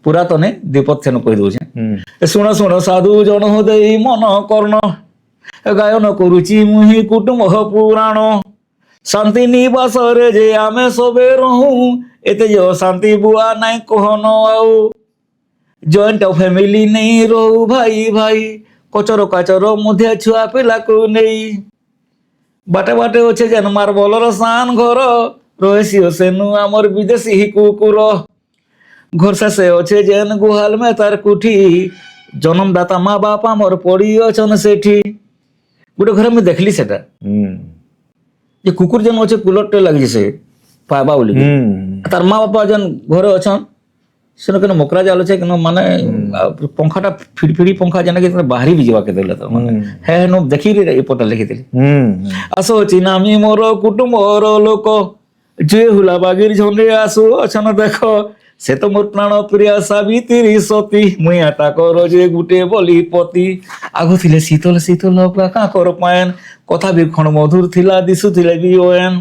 Speaker 1: पूरा तो ने दीपक सेन कहि दउ छै ଶୁଣ ଶୁଣ ସାଧୁ ଜନ ଦେଇ ମନ କର୍ଣ୍ଣ ଗାୟନ କରୁଛି ମୁହିଁ କୁଟୁମ୍ବ ପୁରାଣ ଶାନ୍ତି ନିବାସରେ ଯେ ଆମେ ସବେ ରହୁ ଏତେ ଯେ ଅଶାନ୍ତି ବୁଆ ନାଇଁ କହନ ଆଉ ଜଏଣ୍ଟ ଫ୍ୟାମିଲି ନେଇ ରହୁ ଭାଇ ଭାଇ କଚର କାଚର ମଧ୍ୟ ଛୁଆ ପିଲାକୁ ନେଇ ବାଟେ ବାଟେ ଅଛେ ଯେନ୍ ମାର୍ବଲର ସାନ ଘର ରହେସି ସେନୁ ଆମର ବିଦେଶୀ କୁକୁର ଘର ଶେଷେ ଅଛେ ଯେନ୍ ଗୁହାଲ ମେ ତାର କୁଠି ଜନ୍ମଦାତା ମା ବାପା ମୋର ପଡି ଅଛନ୍ ସେଠି ଗୋଟେ ଘରେ ମୁଁ ଦେଖିଲି ସେଟା ଯେ କୁକୁର ଯେନ୍ ଅଛେ କୁଲରଟେ ଲାଗିଛି ସେ ପାଇବା ବୋଲି ତାର ମା ବାପା ଯେନ୍ ଘରେ ଅଛନ୍ ସେନ କେନ ମକରା ଚାଲୁଛେ କେନ ମାନେ ପଙ୍ଖାଟା ଫିଡଫିଡି ପଙ୍ଖା ଯେନକି ବାହାରି ବି ଯିବା କେତେବେଳେ ତ ମାନେ ହେ ନ ଦେଖିକି ଏପଟା ଲେଖିଥିଲି ଆସ ଚିନାମି ମୋର କୁଟୁମ୍ବର ଲୋକ ଯେ ହୁଲା ବାଗିର ଝଣ୍ଡେ ଆସୁ ଅଛନ ଦେଖ ସେ ତ ମୋର ପ୍ରାଣ ପ୍ରିୟା ସାବିତ୍ରୀ ସତୀ ମୁଇଁ ତାକର ଯେ ଗୁଟେ ବଲି ପତି ଆଗୁ ଥିଲେ ଶୀତଳ ଶୀତଳ କାକର ପାଏନ କଥା ବି ଖଣ ମଧୁର ଥିଲା ଦିଶୁଥିଲେ ବି ଓଏନ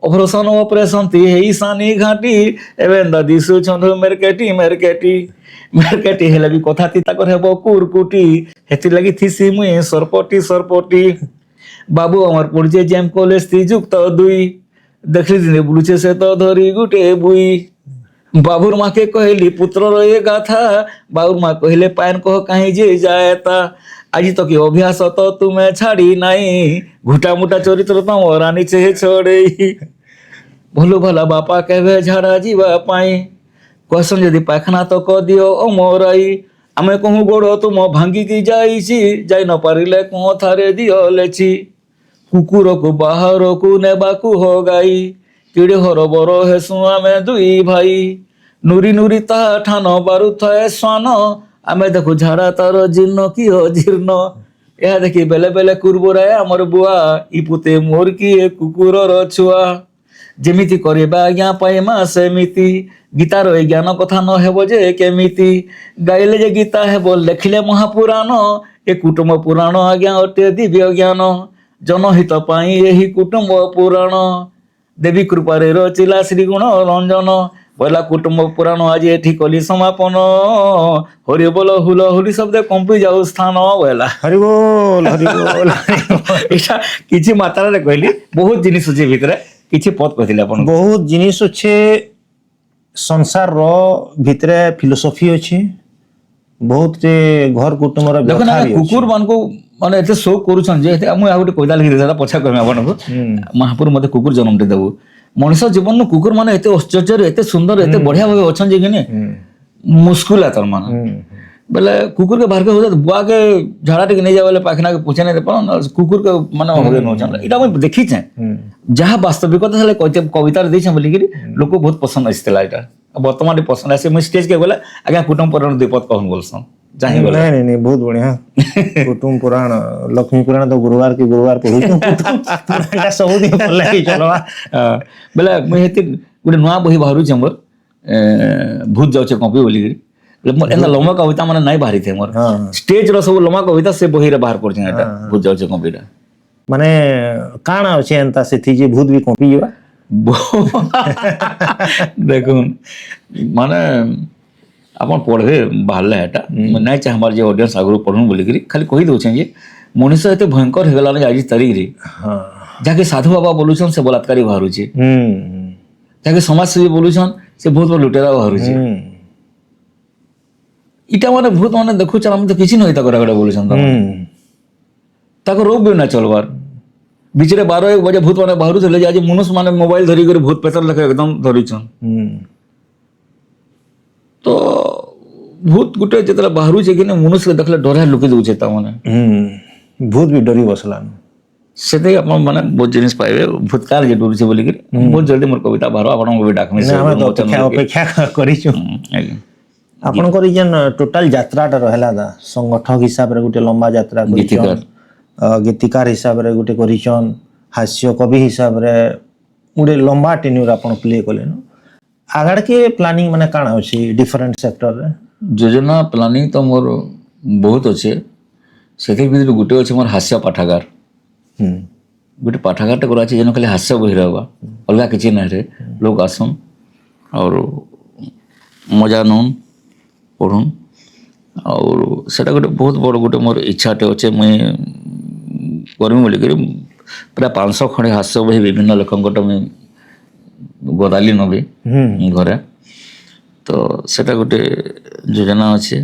Speaker 1: ଅପରେସନ ଅପରେସନ ତି ହେଇ ସାନି ଘାଟି ଏବେ ଦିଶୁଛନ୍ ମେରକେଟି ମେରକେଟି ମେରକେଟି ହେଲେ ବି କଥା ତି ତାକର ହେବ କୁରକୁଟି ହେଥିଲାଗି ଥିସି ମୁଇଁ ସରପଟି ସରପଟି ବାବୁ আমার পড়ছে জেম কলেজ যুক্ত 2 দেখলি দিনে বুলুছে সে তো ধরি গুটে বুই বাবুর মাকে কহিলি পুত্রর এ গাথা বাবুর মা কহিলে পায়ন কহ কাহি যে যায় তা আজি তো কি অভ্যাস তো তুমি ছাড়ি নাই ঘুটা মুটা চরিত্র তোমার আনিছে ছড়েই ভুলু ভালা বাপা কেবে ঝাড়া ଯିବା ପାଇଁ কসন যদি পায়খানা তো দিও ও মোরাই আমি কহু গোড় তুম ভাঙ্গিকি যাইছি যাই ন পারিলে কথারে দিও লেছি কুকুরকু বাহারকু নেবাকু হগাই কিড়ে হরবর হেসু আমি দুই ভাই নুরি নুরি তাহা ঠান বারুথায় শ্বান আমি দেখু ঝাড়া তার জীর্ণ কি অজীর্ণ ଏହା ଦେଖି ବେଲେ ବେଲେ କୁର୍ବରାଏ ଆମର ବୁଆ ଇ ପୁତେ ମୋର କିଏ କୁକୁରର ଛୁଆ ଯେମିତି କରିବା ଆଜ୍ଞା ପାଇମା ସେମିତି ଗୀତାର ଏ ଜ୍ଞାନ କଥା ନ ହେବ ଯେ କେମିତି ଗାଇଲେ ଯେ ଗୀତା ହେବ ଲେଖିଲେ ମହାପୁରାଣ ଏ କୁଟୁମ୍ବ ପୁରାଣ ଆଜ୍ଞା ଅଟେ ଦିବ୍ୟ ଜ୍ଞାନ ଜନହିତ ପାଇଁ ଏହି କୁଟୁମ୍ବ ପୁରାଣ ଦେବୀ କୃପାରେ ରଚିଲା ଶ୍ରୀ ଗୁଣ ରଞ୍ଜନ বলা কুটুম্ব পুরাণ আজ এটি কলি সমাপন হরি বল হুল হুলি শব্দে কম্পি যাও স্থান বলা
Speaker 2: হরি বল হরি বল
Speaker 1: এটা কিছু মাত্রারে কইলি বহুত জিনিস আছে ভিতরে কিছু পদ কইলি আপন
Speaker 2: বহুত জিনিস আছে সংসার ভিতরে ফিলোসফি আছে বহুত ঘর কুটুম্বর
Speaker 1: দেখুন কুকুর মানকু মানে এতে শোক করুছন যে আমি আর গোটে কইতা লিখি সেটা পছা কইমি আপনকু মহাপুর মতে কুকুর জন্মতে দেবু মনুষ্য জীবন কুকুর মানে এতে ঐশ্বর্য এতে সুন্দর এতে বঢ়িয়া ভাবে অছন যে কিনে মুশকিল তার মানে বেলে কুকুর के बाहर के हो जात बुआ के झाड़ा टिक नहीं जावले पाखना के पूछे नहीं पण कुकुर के माने होगे नोचन एटा मैं देखि छे जहां वास्तविकता हले कविता रे दै छे बोली कि लोक बहुत पसंद आइतला एटा वर्तमान पसंद आसे मैं स्टेज के बोला आगे कुटुंब पुराण दीपत कहन बोलसन चाहे बोला
Speaker 2: नहीं नहीं बहुत बढ़िया कुटुंब पुराण लक्ष्मी पुराण तो गुरुवार के गुरुवार पढु पुराण सब दिन पढले चलवा
Speaker 1: बेले मैं हेति गुटे नवा बही बाहरु छे मोर भूत जाउछे कॉपी बोली कि एना लम्बा कविता माने नहीं बाहरी थे मोर स्टेज रो सब लम्बा कविता से बही रे बाहर पड़ एटा भूत जाउछे कॉपीटा
Speaker 2: माने काना अछि एंता से थी जे भूत भी कॉपी जीवा
Speaker 1: देखुन माने अपन पढ़े बाहरले एटा नहीं चाहे हमार जे ऑडियंस आगु पढ़न बोली कि खाली कहि दउ छे जे मनुष्य एते भयंकर हे गेला आज तारीख रे हां जाके साधु बाबा बोलुछन से बलात्कारी बाहरु छे जाके समाज सेवी बोलुछन से बहुत बड़ लुटेरा बाहरु छे इटा माने भूत माने देखु चल हम तो किछि न होइता करा बोलुछन ताको रोग भी ना चलवार बिचरे 12-1 बजे भूत माने बाहरु चले जे आज मनुष्य माने मोबाइल धरी कर भूत पेतर लखे एकदम धरिछन तो भूत गुटे जेतला बाहरु जे कि मनुष्य देखले डरा लुकि दउ छे ता माने
Speaker 2: भूत भी डरी बसलान
Speaker 1: सेते अपन माने बहुत जिनिस पाइबे भूतकाल जे डर छे बोली कि बहुत जल्दी मोर कविता बाहर आपन को भी डाक में से
Speaker 2: हम तो अपेक्षा करिछु आपन करी जन टोटल यात्राटा रहला दा संगठक हिसाब रे गुटे लंबा यात्रा करिछन गीतिकार हिसाब रे गुटे करिछन हास्य कवि हिसाब रे गुटे लंबा टेन्यूर आपन प्ले कले न आगड़ के प्लानिंग माने काना अछि डिफरेंट सेक्टर रे
Speaker 1: योजना प्लानिंग तो मोर बहुत अच्छे सेति भीतर गुटे अछि मोर हास्य पाठागार गुटे पाठागारटा करा अछि जेन खाली हास्य बहि रहबा अलगा किछि नै रे लोग आसन और मजा नन पढ़ुन और सेटा गोटे बहुत बड़ गोटे मोर इच्छाटे अच्छे मुई करमी बोलिकी प्राय 500 खंडे हास्य बही विभिन्न लेखक मुई गदाली नबी घरे तो सेटा गोटे योजना अच्छे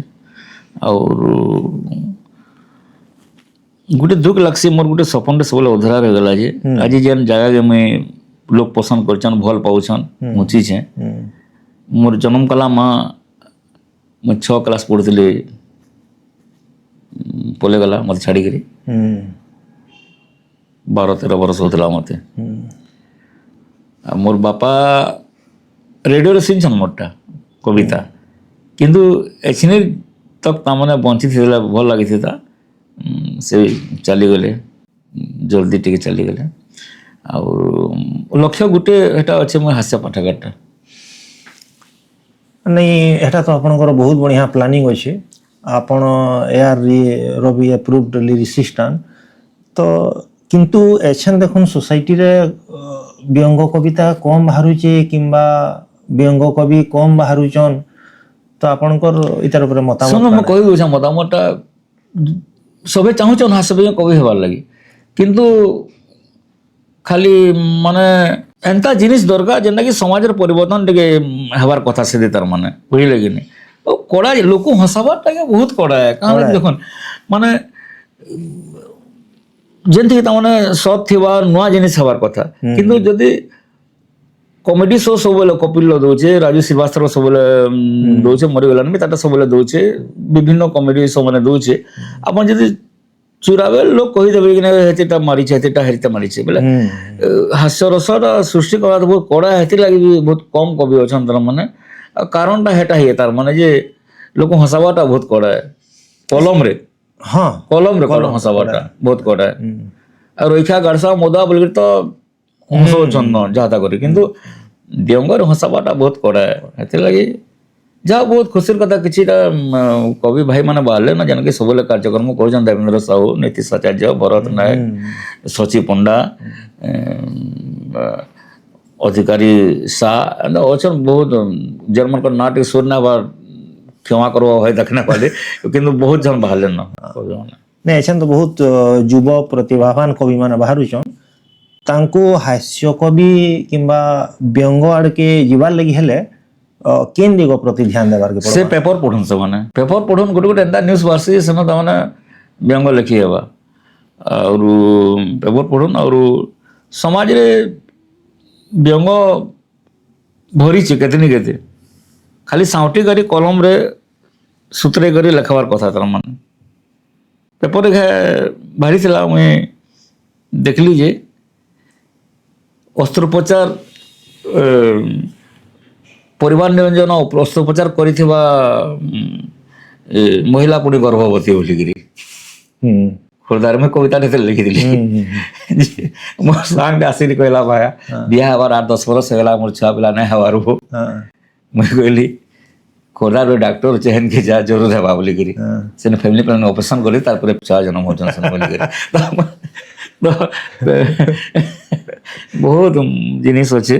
Speaker 1: और गोटे दुख लगसी मोर गोटे सपन सब अधरा रह गला जे आज जेन जगह के मुई लोग पसंद करछन भल पाउछन मुची छे मोर जन्म कला माँ मैं 6 क्लास पढ़ुली पले गला मत छाड़ी करी 12-13 वर्ष होता मत मोर बापा रेडियो रे सुनछन मोरटा कविता किंतु एछिने तक तामने बंची थिला भल लागि थिता से चली गले जल्दी टिके चली गले और लक्ष्य गुटे एटा अच्छे मैं हास्य पाठकटा
Speaker 2: नहीं एटा तो आपनकर बहुत बढ़िया प्लानिंग अच्छे आपण एआर रवि अप्रूव्ड लिरिसिस्टान तो किंतु एछन देखुन सोसाइटी रे व्यंग कविता कम बाहरुचे किंबा व्यंग कवि कम बाहरुचन तो आपनकर इतार ऊपर मतामत
Speaker 1: सुनो मैं कहि दोछा मतामतटा सबे चाहूछन हास्य कवि हेबार लागि किंतु खाली माने एंता जिनिस दरकार जेनटा कि समाजर परिवर्तन टिके हेबार कथा से तार माने बुझिले कि नहीं कड़ा लोक हसाबाटा के बहुत कड़ा है कहाँ देखुन माने जेनथि तामाने सत थिबा नुआ जिनिस हेबार कथा किंतु जदि कॉमेडी शो सब कपिल दौचे राजू श्रीवास्तव सब दौचे मरीगलान भी ताटा सब दौचे विभिन्न कॉमेडी शो मैंने दौचे आप जब चुरावे लोग कहीदेवे कि हेतीटा मारिचे हेतीटा हेरीटा मारिचे बोले हास्य रसटा सृष्टि करवा बहुत कड़ा हेती लगी बहुत कम कवि अच्छा तार माने कारणटा हेटा ही तार माने जे लोक हसाबाटा बहुत कड़ा है कलम रे कलम हसाबाटा बहुत कड़ा है और रईखा गाड़सा मोदा बोल तो हसौछन जहाँ करी किंतु व्यंगर हसाबाटा बहुत कड़ा है हेती लगी जहाँ बहुत खुशी कथा कि कवि भाई मैंने बाहर ना जनकि सब कार्यक्रम कर देवेंद्र साहू नीतीश आचार्य भरत नायक शची पंडा अधिकारी शाह अच्छा बहुत जर्मन का नाटक सुनना बार क्षमा करवा है देखने वाले किंतु बहुत जन बाहर ना कवि
Speaker 2: नहीं ऐसा तो बहुत युवा प्रतिभावान कवि मान बाहरुचन तांको हास्य कवि किंबा व्यंग आड़ के जीवार लगी हेले केन दिगो प्रति ध्यान देबार के
Speaker 1: से पेपर पढ़न से माने पेपर पढ़न गोटे गोटे एंता न्यूज़ बासी से ना माने व्यंग लिखी हेबा और पेपर पढ़न और समाज रे व्यंग भरी छि केतनी केते खाली साउटी करी कलम रे सूत्रे करी लिखबार कथा तर माने पेपर रे भारी थिला मैं देखली जे अस्त्रोपचार परिवार निरंजन अस्त्रोपचार करिथिबा महिला पुणी गर्भवती बोलिकी खोर्धार में कविता लिखी मो सांग आसिक कहला भाया बिहा हबार 8-10 वर्ष होगा मोर छुआ पिला नहीं हबार हो मुझे कहली खोर्धार डॉक्टर चेहन के जा जरूर है बोलिकी से फैमिली प्लानिंग ऑपरेशन करी तारपर छुआ जन्म होचन बोलिकी बहुत जिनिस अच्छे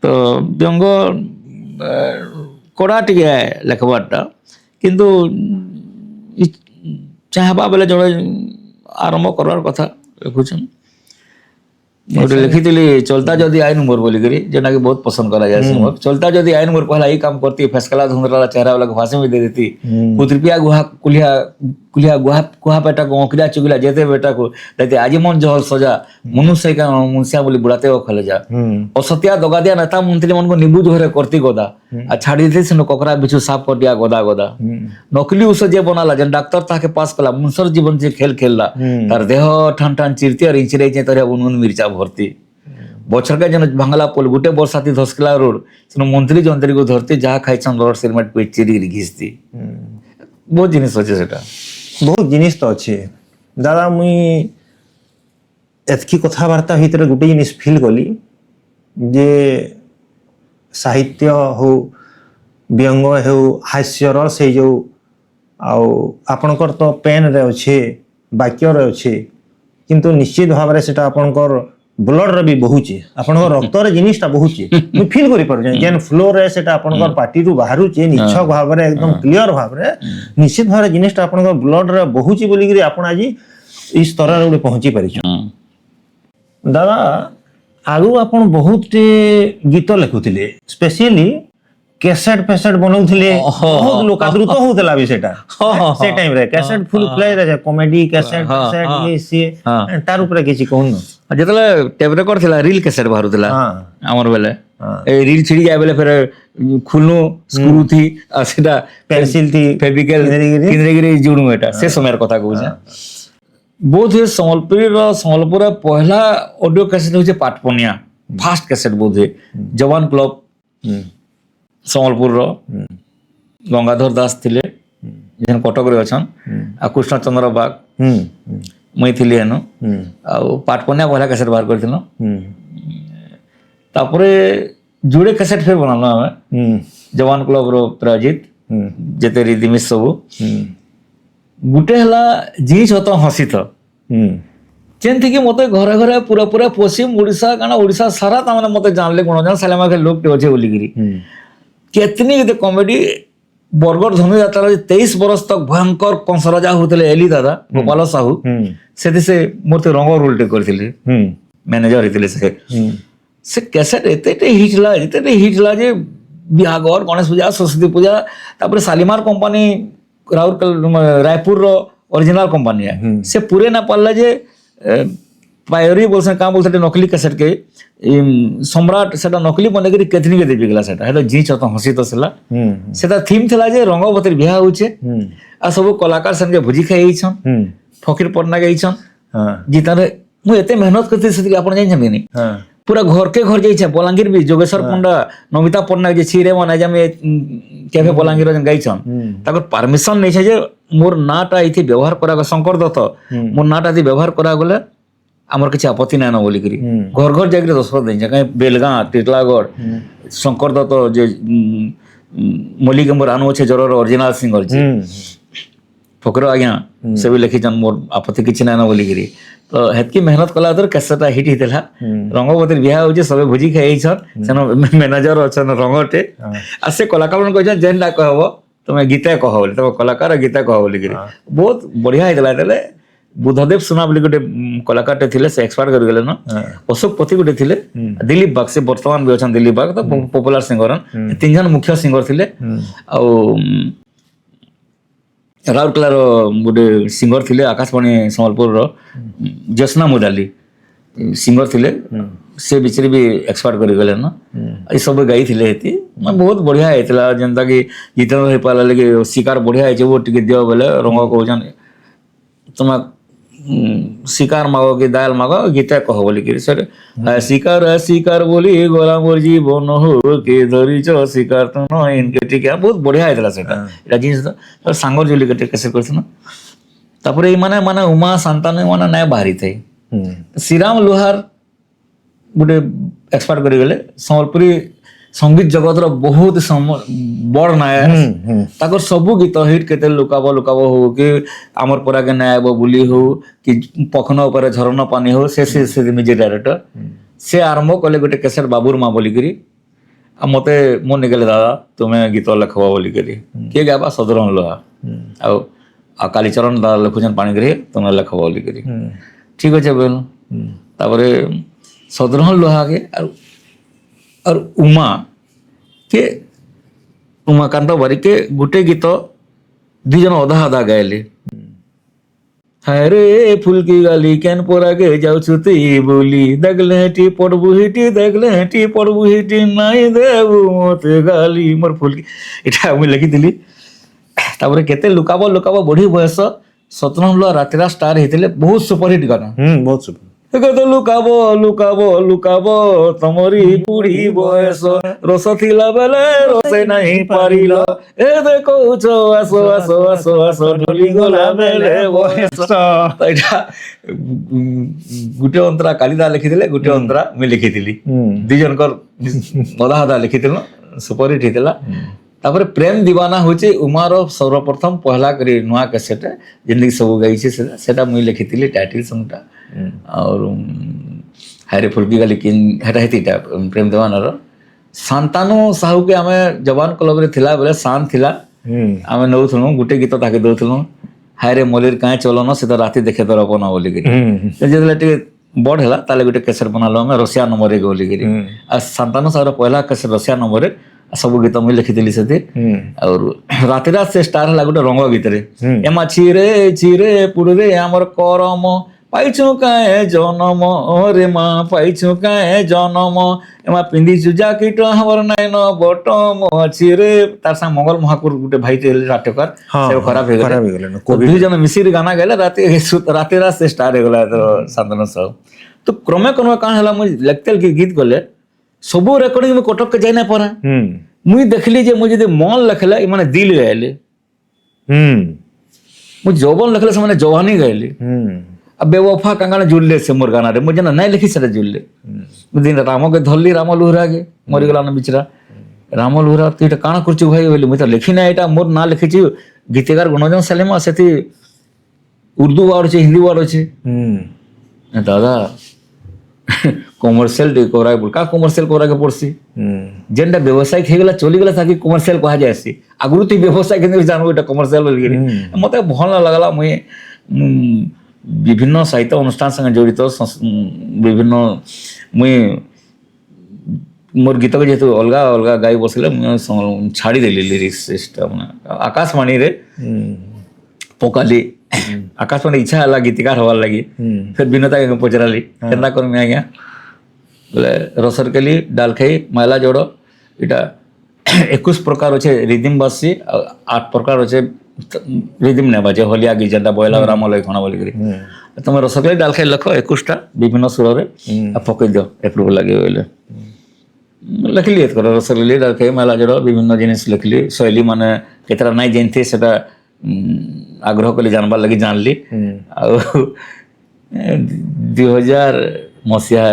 Speaker 1: तो व्यंग कड़ा टे लेखबारटा किंतु चाहबा बेले जड़े आरंभ करार कथा लिखुन गोटे लिखी चलता जदि आईन मोर बोलिकी जेटा कि बहुत पसंद करा जाए मोर चलता जदि आईन मोर पहला यही काम करती फेसकला धुंधला चेहरा वाला फांसी में दे देती कुतरिपिया गुहा कुलिया कुलिया गुहा कुहा बेटा को ओकिला चुगिला जेते बेटा को देते आजीवन जहल सजा मनुष्य का मुंसिया बोली बुढ़ाते हो खले जा असत्या दगादिया नेता मंत्री मन को निबुझ घरे करती गदा आ छाड़ी देते से ककरा बिछु साफ कर दिया गदा गदा नकली उस जे बनाला जन डॉक्टर ताके पास कला मुंसर जीवन से खेल खेलला तार देह ठन ठन चिरती और इंचरे चे तरे उन मिर्चा भरती बछर के जन भांगला पोल गुटे बरसाती धसकला रोड से मंत्री जंत्री को धरती जहाँ खाई रोड सिरमेट पे चिरी घिसती बहुत जिनिस अच्छे सेटा
Speaker 2: बहुत जिनिस तो अच्छे दादा मुई एतकी कथबार्ता भितर गोटे जिनिस फिल कली जे साहित्य हो व्यंग हो हास्यर से जो आपणकर तो पेन रे अच्छे वाक्य रे अच्छे किंतु निश्चित भाव में सेटा आपणकर ब्लड रे भी बहुचे आपण रक्त रे जिनिसटा बहुचे मु फील करि पारु जेन फ्लो रे सेटा आपण पार्टी रु बाहरु छे निच्छक भाव रे एकदम क्लियर भाव रे निश्चित भाव रे जिनिसटा आपण ब्लड रे बहुची बोली कि आपण आज ई स्तर रे उडे पहुंची पारि छ दादा आगु आपण बहुत गीत लिखुथिले स्पेशली कैसेट पेसेट बनाउथिले बहुत लोक द्रुत होतला भी सेटा से टाइम रे कैसेट फुल प्ले रे कॉमेडी कैसेट सेट ये सी तार ऊपर किछि कोन
Speaker 1: जेतले टेप रेकॉर्ड थिला रील कैसेट बाहरुतला हमर बेले ए रील छिड़ी जाय बेले फिर खुलनु स्क्रू थी आ सेटा
Speaker 2: पेंसिल थी
Speaker 1: फेविकल किनरेगिरी जुडनु एटा से समय कथा कहू बोध है सम्बलपुर पहला ऑडियो कैसेट होचे पाटपनिया फास्ट कैसेट बोध है जवान क्लब सम्बलपुर गंगाधर दास थिले जेन कटक रे अछन आ कृष्णचंद्र बाग मई थिली एनो आ पाटपनिया पहला कैसेट बाहर करथिनो तापरे जुड़े कैसेट फिर बनालो हमें जवान क्लब रो प्राजित जेते रिदिमिस सब गुटे हला जी छत हसी तो जेंति कि मते घरे घरे पूरा पूरा पश्चिम ओडिसा काना ओडिसा सारा ता माने मते जानले कोन जान सालेमा के लोग टे होचे बोली गिरी केतनी के कॉमेडी बरगढ़ धनु यात्रा 23 बरस तक भयंकर कंसराजा होतले एली दादा गोपाल साहू सेति से मोते रंग रोल टे करथिले मैनेजर हितले से कैसेट एते हिट ला जे बिहागौर गणेश पूजा सरस्वती पूजा तापर शालीमार कंपनी रायपुर रो ओरिजिनल कंपनी है से पूरे ना पाला जे पायोरी बोलसे का बोलते नकली कैसेट के सम्राट सेटा नकली बने करी केतनी के देबी गला सेटा हेलो जी छत हसी तो सेटा थीम थला जे रंगवतीर बिहा होचे आ सब कलाकार संगे भोजी खाई छन फकीर पटना गई छन जीतारे मु एते मेहनत करते से आपण जाई छन नहीं पूरा घर के घर जाई छ बलांगीर भी जोगेश्वर पंडा नमिता पटना जे छिरे मना जे में केफे बलांगीर जन गई छन ताकर परमिशन नै छ जे मोर नाटा इथि व्यवहार करा शंकर दत्त मोर नाटा इथि व्यवहार करा गले हमर किछ आपत्ति नै न बोली करी घर घर जाके दशरथ देन कहीं बेलगां टिटलागढ़ शंकर दत्त जे मलिक मोर आनो छे जरर ओरिजिनल सिंगर जी फकर आज्ञा से भी लिखी जन मोर आपत्ति किछ नै न बोली करी तो हेतकी मेहनत कला तर कैसेटा हिट हितला रंगवतीर बिहा होजे सबे भोजी खाई छन सेनो मैनेजर अछन रंगटे आ से कलाकार मन कहछन जेनडा कहबो तमे गीते कह बोली तमे कलाकार गीते कह बोली करी बहुत बढ़िया हितला तले बुद्धदेव सुना बोली गोटे कलाकार थिले से एक्सपायर कर गेले न अशोक पति गोटे थिले दिलीप बाग से वर्तमान भी अछन दिलीप बाग तो पॉपुलर सिंगर तीन जन मुख्य सिंगर थिले आ राउरकेला गोटे सिंगर थिले आकाशवाणी सम्बलपुर ज्योत्ना मुदाली सिंगर थिले से बिचरे भी एक्सपायर कर गले न ए सब गाई थिले हेती बहुत बढ़िया हेतला जनता की जितना हे पाला लगे शिकार बढ़िया है वो टिके दियो बोले रंग को जन तुम शिकार मागो कि दाल मागो गीता कह बोली कि सर शिकार बोली गोला मोर जीवन हो के धरी छ शिकार तो न इनके ठीक है बहुत बढ़िया हेतला सेटा एटा जिनिस तो सांगर जोली के कैसे करथन तापर ए माने माने उमा संतान माने नाय बाहरी थे श्रीराम लोहार गोटे एक्सपायर कर गले संबलपुरी संगीत जगत रो बहुत बड़ नायक ताकर सबु गीत हिट केते लुकाबो लुकाबो हो कि आमर परा के नायब बुली हो कि पखनो ऊपर झरना पानी हो से म्यूजिक डायरेक्टर से आरंभ कले गोटे कैसेट बाबूर मां बोली करी आ मते मन निकले दादा तुम्हें गीत लिखबा बोली करी के गाबा सदरन लोहा आ कालीचरण दादा लिखुजन पानी करे तुम्हें लिखबा बोली करी ठीक अछि बोल तापरे सदरन लोहा के और उमाकांत बारिक के गोटे गीत दुई जन अधा अधा गायले हाय रे फुल की गाली केन पोरा के जाऊ छुती बोली दगले हेटी पड़बू हिटी नाई देबू मते गाली मोर फुल की एटा हम लिखी दिली तापर केते लुकाबो लुकाबो बड़ी बयस सतरन लो रातिरा स्टार हेतिले बहुत सुपरहिट गाना
Speaker 2: बहुत सुपर
Speaker 1: लुकाबो लुकाबो लुकाबो तमरी बुढ़ी बयस रस थिला बेले रसे नहीं पारिल ए देखो छो आसो आसो आसो आसो ढोली गला बेले बयस एटा गुटे अंतरा कालिदा लिखिथिले गुटे अंतरा मैं लिखिथिली दुई जनकर अधा अधा लिखिथिलो सुपरहिट हितला तापर प्रेम दीवाना होचे उमार सर्वप्रथम पहला करी नुआ कैसेट जिंदगी सब गाई छे सेटा मुई लिखिथिली टाइटल सॉन्गटा और ହାଇରେ ଫୁଲକି ଗାଲି କିନ୍ ହେଟା ହେତିଟା ପ୍ରେମ ଦେବାନର ଶାନ୍ତାନୁ ସାହୁକେ ଆମେ ଯବାନ କ୍ଲବରେ ଥିଲା ବେଲେ ଶାନ୍ତ ଥିଲା ଆମେ ନେଉଥିଲୁ ଗୋଟେ ଗୀତ ତାକେ ଦଉଥିଲୁ ହାଇରେ ମଲିର କାହିଁ ଚଲନ ସେ ତ ରାତି ଦେଖେ ତୋର ପନ ବୋଲିକିରି ଯେତେବେଳେ ଟିକେ ବଡ଼ ହେଲା ତାହେଲେ ଗୋଟେ କେସେଟ୍ ବନାଲୁ ଆମେ ରଷିଆ ନମ୍ବରରେ ବୋଲିକିରି ଆଉ ଶାନ୍ତାନୁ ସାହୁର ପହିଲା କେସେଟ୍ ରଷିଆ ନମ୍ବରରେ ସବୁ ଗୀତ ମୁଇଁ ଲେଖିଥିଲି ସେଠି ଆଉ ରାତିରା ସେ ଷ୍ଟାର ହେଲା ଗୋଟେ ରଙ୍ଗ ଗୀତରେ ଏମା ଚିରେ ପୁଡରେ ଆମର କରମ ପାଇଛୁ କାଏ ଜନମ ରେ ମା ପାଇଛୁ କାଏ ଜନମ ଏମା ପିନ୍ଧିଛୁ ଜାକିଟ ଆମର ନାଇନ ବଟମ ଅଛି ରେ ତାର ସାଙ୍ଗେ ମଙ୍ଗଲ ମହାକୁର ଗୋଟେ ଭାଇ ଥିଲେ ନାଟ୍ୟକାର ସେ ଖରାପ ହେଇଗଲେ ଦୁଇ ଜଣ ମିଶିକି ଗାନା ଗାଇଲେ ରାତିରା ସେ ଷ୍ଟାର ହେଇଗଲା ଶାନ୍ତନୁ ସାହୁ ତ କ୍ରମେ କ୍ରମେ କାଣ ହେଲା ମୁଇଁ ଲେଖତେଲ କି ଗୀତ ଗଲେ ସବୁ ରେକର୍ଡିଂ ମୁଁ କଟକ କେ ଯାଇ ନା ପରା ମୁଇଁ ଦେଖିଲି ଯେ ମୁଁ ଯଦି ମନ ଲେଖିଲେ ଏମାନେ ଦିଲ ଗାଇଲେ ମୁଁ ଯୌବନ ଲେଖିଲେ ସେମାନେ ଯବାନୀ ଗାଇଲେ ଆଉ ବେୱଫା କାଙ୍ଗାଣା ଜୁଡ଼ଲେ ସେ ମୋର ଗାନାରେ ମୁଁ ଯେନା ନାଇଁ ଲେଖି ସେଟା ଜୁଡ଼ଲେ ମୁଁ ଦିନ ରାମକେ ଧରଲି ରାମ ଲୁହରାକେ ମରିଗଲାନ ବିଚରା ରାମ ଲୁହରା ତୁ ଏଇଟା କାଣା କରୁଛୁ ଭାଇ ବୋଇଲି ମୁଇଁ ତ ଲେଖି ନା ଏଇଟା ମୋର ନାଁ ଲେଖିଛି ଗୀତିକାର ଗୁଣଜନ ସାଲେମା ସେଠି ଉର୍ଦୁ ୱାର୍ଡ ଅଛି ହିନ୍ଦୀ ୱାର୍ଡ ଅଛି ଦାଦା କମର୍ସିଆଲ ଟିକେ କରାକେ ପଡ କା କମର୍ସିଆଲ କରାକେ ପଡସି ଯେନ୍ଟା ବ୍ୟବସାୟିକ ହେଇଗଲା ଚଲିଗଲା ତାକି କମର୍ସିଆଲ କୁହାଯାଏ ଆସି ଆଗରୁ ତୁଇ ବ୍ୟବସାୟ କେମିତି ଜାଣୁ ଏଇଟା କମର୍ସିଆଲ ବୋଲିକିରି ମତେ ଭଲ ଲାଗଲା ମୁଇଁ ବିଭିନ୍ନ ସାହିତ୍ୟ ଅନୁଷ୍ଠାନ ସାଙ୍ଗେ ଜଡ଼ିତ ବିଭିନ୍ନ ମୁଇଁ ମୋର ଗୀତକୁ ଯେହେତୁ ଅଲଗା ଅଲଗା ଗାଇ ବସିଲେ ମୁଁ ଛାଡ଼ିଦେଲି ଲିରିକ୍ସଟା ମାନେ ଆକାଶବାଣୀରେ ପକାଲି ଆକାଶବାଣୀ ଇଚ୍ଛା ହେଲା ଗୀତିକାର ହବାର ଲାଗି ଫେର ବିନତା ପଚରାଲି କେନ୍ତା କରମି ଆଜ୍ଞା ବୋଲେ ରସରକେଲି ଡାଲଖାଇ ମାଇଲା ଯୋଡ଼ ଏଇଟା 21 ପ୍ରକାର ଅଛେ ରିଦିମ ବାସି ଆଉ 8 ପ୍ରକାର ଅଛେ ରିଦିମ ନେବା ବାଜେ ହଲିଆ ଗୀ ଯେନ୍ତା ବଇଲା ରାମ ଲକ୍ଷଣ ବୋଲିକିରି ତମେ ରସରକେଲି ଡାଲଖାଇ ଲେଖ 21ଟା ବିଭିନ୍ନ ସୁରରେ ଆଉ ପକେଇ ଦିଅ ଏପ୍ରୁଭ୍ ଲାଗିବ ବୋଇଲେ ଲେଖିଲି ଏତକର ରସରକେଲି ଡାଲଖାଇ ମାଇଲା ଯୋଡ଼ ବିଭିନ୍ନ ଜିନିଷ ଲେଖିଲି ଶୈଳୀ ମାନେ କେତେଟା ନାଇଁ ଜାଣିଥି ସେଟା ଆଗ୍ରହ କଲି ଜାଣବାର ଲାଗି ଜାଣିଲି ଆଉ 2000 ମସିହା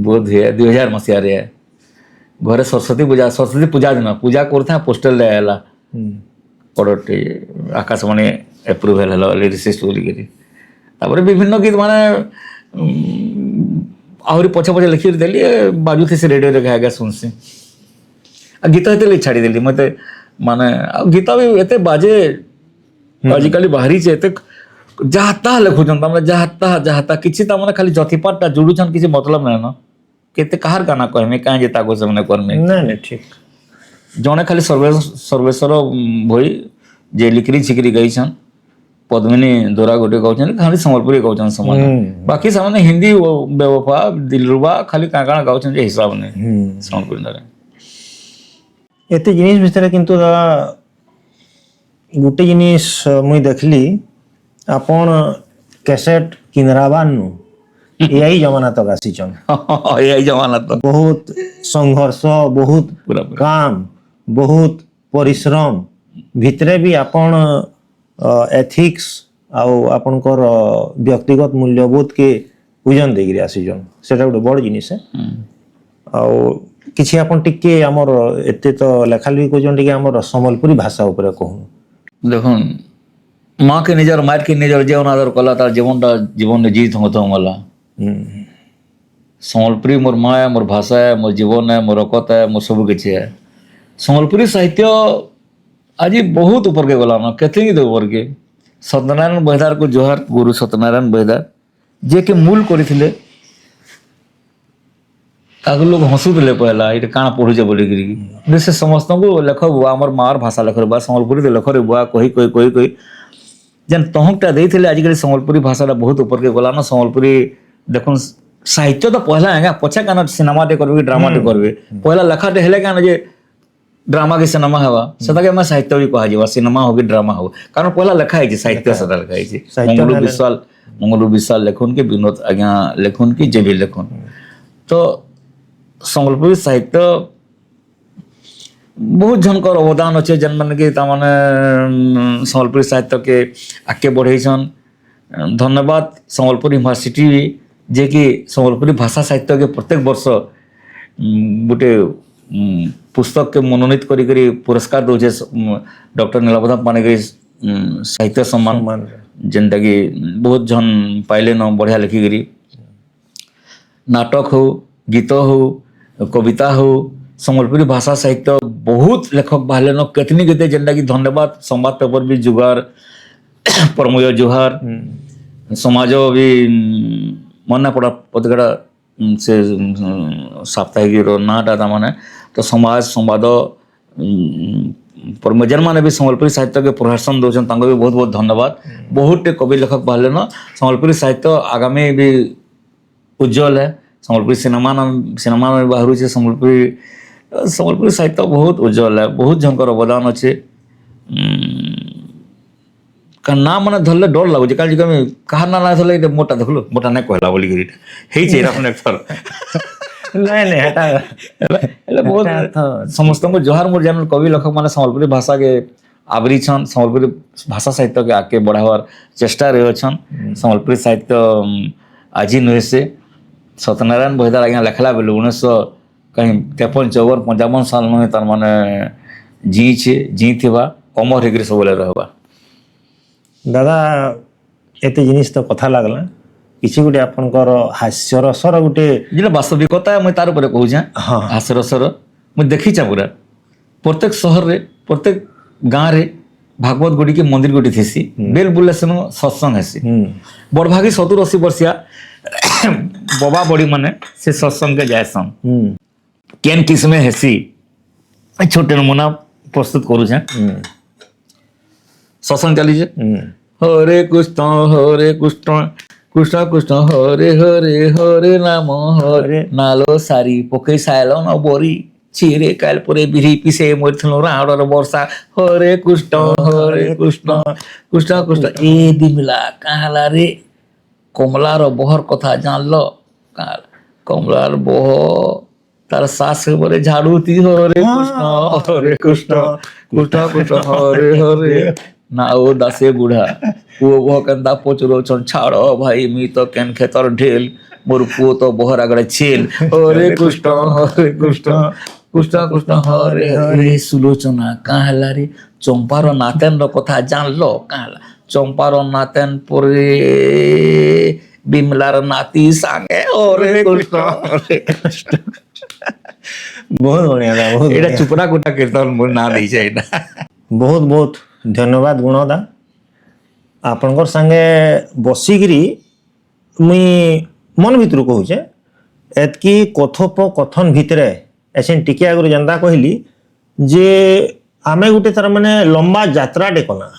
Speaker 1: ବୋଧ ହୁଏ 2000 ମସିହାରେ ଘରେ ସରସ୍ୱତୀ ପୂଜା ଦିନ ପୂଜା କରୁଥା ପୋଷ୍ଟଲରେ ହେଲା ଅର୍ଡ଼ରଟି ଆକାଶବାଣୀ ଏପ୍ରୁଭ୍ ହେଲା ଲିରିସିଷ୍ଟ ବୋଲିକିରି ତାପରେ ବିଭିନ୍ନ ଗୀତ ମାନେ ଆହୁରି ପଛେ ପଛେ ଲେଖିକି ଦେଲି ବାଜୁଥି ସେ ରେଡ଼ିଓରେ ଘା ଘା ଶୁଣସି ଆଉ ଗୀତ ହେତେବେଳେ ଛାଡ଼ିଦେଲି ମତେ ମାନେ ଆଉ ଗୀତ ବି ଏତେ ବାଜେ ଆଜିକାଲି ବାହାରିଛି ଏତେ ଯାହା ତାହା ଲେଖୁଛନ୍ ତାମାନେ ଯାହା ତାହା କିଛି ତାମାନେ ଖାଲି ଜଥିପାତଟା ଯୋଡ଼ୁଛନ୍ କିଛି ମତଲବ ନାଇଁ ନ କେତେ କାହାର ଗାନା କହିମି କାହିଁ ଯେ ତାକୁ ସେମାନେ କରମି
Speaker 2: ଠିକ
Speaker 1: ଜଣେ ଖାଲି ସର୍ବେଶ୍ୱର ଭୋଇ ଯେ ଲିକିରି ଝିକିରି ଗାଇଛନ୍ ପଦ୍ମିନୀ ଦୋରା ଗୋଟେ ଗାଉଛନ୍ତି ଖାଲି ସମ୍ବଲପୁରୀ ଗାଉଛନ୍ତି ସେମାନେ ବାକି ସେମାନେ ହିନ୍ଦୀ ବେୱଫା ଦିଲରୁବା ଖାଲି କାଣା କାଣା ଗାଉଛନ୍ତି ଯେ ହିସାବ ନାହିଁ ସମ୍ବଲପୁରୀ ଦ୍ୱାରା
Speaker 2: ଏତେ ଜିନିଷ ଭିତରେ କିନ୍ତୁ ଦାଦା ଗୋଟେ ଜିନିଷ ମୁଇଁ ଦେଖିଲି ଆପଣ କ୍ୟାସେଟ୍ କିନରାବାନୁ ଏଆଇ ଜମାନା ତକ ଆସିଛନ୍
Speaker 1: ଏଇ ଜମାନା ତ
Speaker 2: ବହୁତ ସଂଘର୍ଷ ବହୁତ କାମ ବହୁତ ପରିଶ୍ରମ ଭିତରେ ବି ଆପଣ ଏଥିକ୍ସ ଆଉ ଆପଣଙ୍କର ବ୍ୟକ୍ତିଗତ ମୂଲ୍ୟବୋଧକେ ଓଜନ ଦେଇକିରି ଆସିଛନ୍ ସେଟା ଗୋଟେ ବଡ଼ ଜିନିଷ ଆଉ କିଛି ଆପଣ ଟିକେ ଆମର ଏତେ ତ ଲେଖାଲେଖି କରୁଛନ୍ ଟିକେ ଆମର ସମ୍ବଲପୁରୀ ଭାଷା ଉପରେ କହୁନ୍
Speaker 1: দেখুন মাকে নিজের মায়েরকে নিজের জীবন আদর কলা তার জীবনে জিত হতো मला ସମ୍ବଲପୁରୀ ମୋର ମା ମୋର ଭାଷା ମୋର ଜୀବନ ମୋର ରକତ ମୋର ସବୁ କିଛି ସମ୍ବଲପୁରୀ ସାହିତ୍ୟ ଆଜି ବହୁତ ଉପରକେ ଗଲାନ କେତେକି ଦେବ ଉପରକେ ସତ୍ୟନାରାୟଣ ବୈଦାରକୁ ଜୁହାର ଗୁରୁ ସତ୍ୟନାରାୟଣ ବୈଦାର ଯିଏକି ମୂଲ କରିଥିଲେ ତାକୁ ଲୋକ ହସୁଥିଲେ ପହିଲା ଏଇଟା କାଣା ପଢୁଛେ ବୋଲିକିରି ସେ ସମସ୍ତଙ୍କୁ ଲେଖ ବୁଆ ଆମର ମାର ଭାଷା ଲେଖରେ ବୁଆ ସମ୍ବଲପୁରୀ ଲେଖରେ ବୁଆ କହି ଯେନ୍ ତହକଟା ଦେଇଥିଲେ ଆଜିକାଲି ସମ୍ବଲପୁରୀ ଭାଷାଟା ବହୁତ ଉପରକେ ଗଲାନ ସମ୍ବଲପୁରୀ ଦେଖୁନ୍ ସାହିତ୍ୟ ତ ପହିଲା ଆଜ୍ଞା ପଛେ କାଣା ସିନେମାଟେ କରିବେ ଡ୍ରାମାଟେ କରିବେ ପହିଲା ଲେଖାଟେ ହେଲେ କାଣା ଯେ ଡ୍ରାମା କି ସିନେମା ହେବା ସେଟାକେ ଆମେ ସାହିତ୍ୟ ବି କୁହାଯିବା ସିନେମା ହଉ କି ଡ୍ରାମା ହଉ କାରଣ ପହିଲା ଲେଖା ହେଇଛି ସାହିତ୍ୟ ସେଟା ଲେଖା ହେଇଛି ମଙ୍ଗଲୁ ବିଶ୍ୱାଳ ଲେଖୁନ୍ କି ବିନୋଦ ଆଜ୍ଞା ଲେଖୁନ୍ କି ଯେ ବି ଲେଖୁନ୍ ତ ସମ୍ବଲପୁରୀ ସାହିତ୍ୟ ବହୁତ ଜଣଙ୍କର ଅବଦାନ ଅଛେ ଯେନ୍ମାନେ କି ତାମାନେ ସମ୍ବଲପୁରୀ ସାହିତ୍ୟକେ ଆଗକେ ବଢ଼େଇଛନ୍ ଧନ୍ୟବାଦ ସମ୍ବଲପୁର ୟୁନିଭର୍ସିଟି ଯେ କି ସମ୍ବଲପୁରୀ ଭାଷା ସାହିତ୍ୟକେ ପ୍ରତ୍ୟେକ ବର୍ଷ ଗୋଟେ ପୁସ୍ତକକେ ମନୋନୀତ କରିକିରି ପୁରସ୍କାର ଦଉଛେ ଡକ୍ଟର ନୀଳପଦ ପାଣିଗ୍ରାହୀ ସାହିତ୍ୟ ସମ୍ମାନ ଯେନ୍ଟାକି ବହୁତ ଜନ ପାଇଲେ ନ ବଢ଼ିଆ ଲେଖିକିରି नाटक हो गीत हो कविता हो संबलपुरी भाषा साहित्य बहुत लेखक बाहर न केतनी केते जेनटा कि धन्यवाद संवाद पेपर भी जुगार परमय जुहार समाज भी मन ना पड़ा पत्रिका से साप्ताहिक नाटा माने तो समाज संवाद परमजन माने भी संबलपुरी साहित्य के प्रहसन दौरान तांको भी बहुत बहुत धन्यवाद बहुत कवि लेखक बाहर न संबलपुरी साहित्य आगामी भी उज्जवल है संबलपुरी सिनेमा में बाहर से संबलपुरी साहित्य बहुत उज्जवल है बहुत झंकर अवदान अच्छे का ना माने धरले डर लगुचे कारण जे कहा ना धरले मोटा देखलो मोटा नहीं कहला बोली करी हेई छै अपन थर
Speaker 2: नहीं हटा
Speaker 1: એટલે बहुत समस्त को जोहार मोर जानल कवि लेखक माने संबलपुरी भाषा के आवरी छन संबलपुरी भाषा साहित्य के आगे बढ़ावार चेष्टा रहे छन संबलपुरी साहित्य आज नुहे से सत्यनारायण बहिदार आज्ञा लेखला बेले 1953-54-55 साल नुहे तार माने जी थिबा अमर हेग्री सबले रहबा
Speaker 2: दादा एते जिनिस तो कथा लागला किसी गोटे आपनकर हास्य रसर गोटे
Speaker 1: जेटा वास्तविकता मैं तार ऊपर कहूँ
Speaker 2: हाँ।
Speaker 1: हास्य रसर मुझे देखी पूरा प्रत्येक सहर रे प्रत्येक गाँव रे भागवत गुड़ी के मंदिर गुड़ी थी बेल बुले सेनु सत्संग हेसी बड़भागी 70-80 वर्षिया बबा बड़ी माने से सत्संग के जायसन केन किस्मे हेसी छोटे नमूना प्रस्तुत करू सत्संग चली हरे कृष्ण कृष्ण कृष्ण हरे हरे हरे नाम हरे नालो सारी पकई साइल न बोरी चिरे काल परे बिरी पिसे मरथनो रावणर वर्षा हरे कृष्ण कृष्ण कृष्ण ए बिमला काहला रे कमलार बहर कथा जानलो कमलार बह तार सास बरे झाड़ूती हरे कृष्ण कृष्ण कृष्ण हरे हरे नाओ दासे बुढ़ा पुओ बह केन्दा पचरो छाड़ भाई मी तो केन खेतर ढेल मोर पुओ तो बहर आगड़े छेल हरे कृष्ण कृष्ण कृष्ण हरे हरे सुलोचना काहला रे चंपार नातेन कथा जानलो काहला चंपार नातेन परे बिमलार नाती सांगे हरे कृष्ण
Speaker 2: बहुत बढ़िया था बहुत
Speaker 1: एटा चुपड़ा कुटा कीर्तन मोर ना दै छै एटा
Speaker 2: बहुत बहुत धन्यवाद गुणदा आपनकर संगे बसिकरी मुई मन भितर कहूचे एतकी कथोपकथन भितरे एसेन टिके आगु जनता कहली जे आमे गुटे तार माने लंबा यात्राटे कला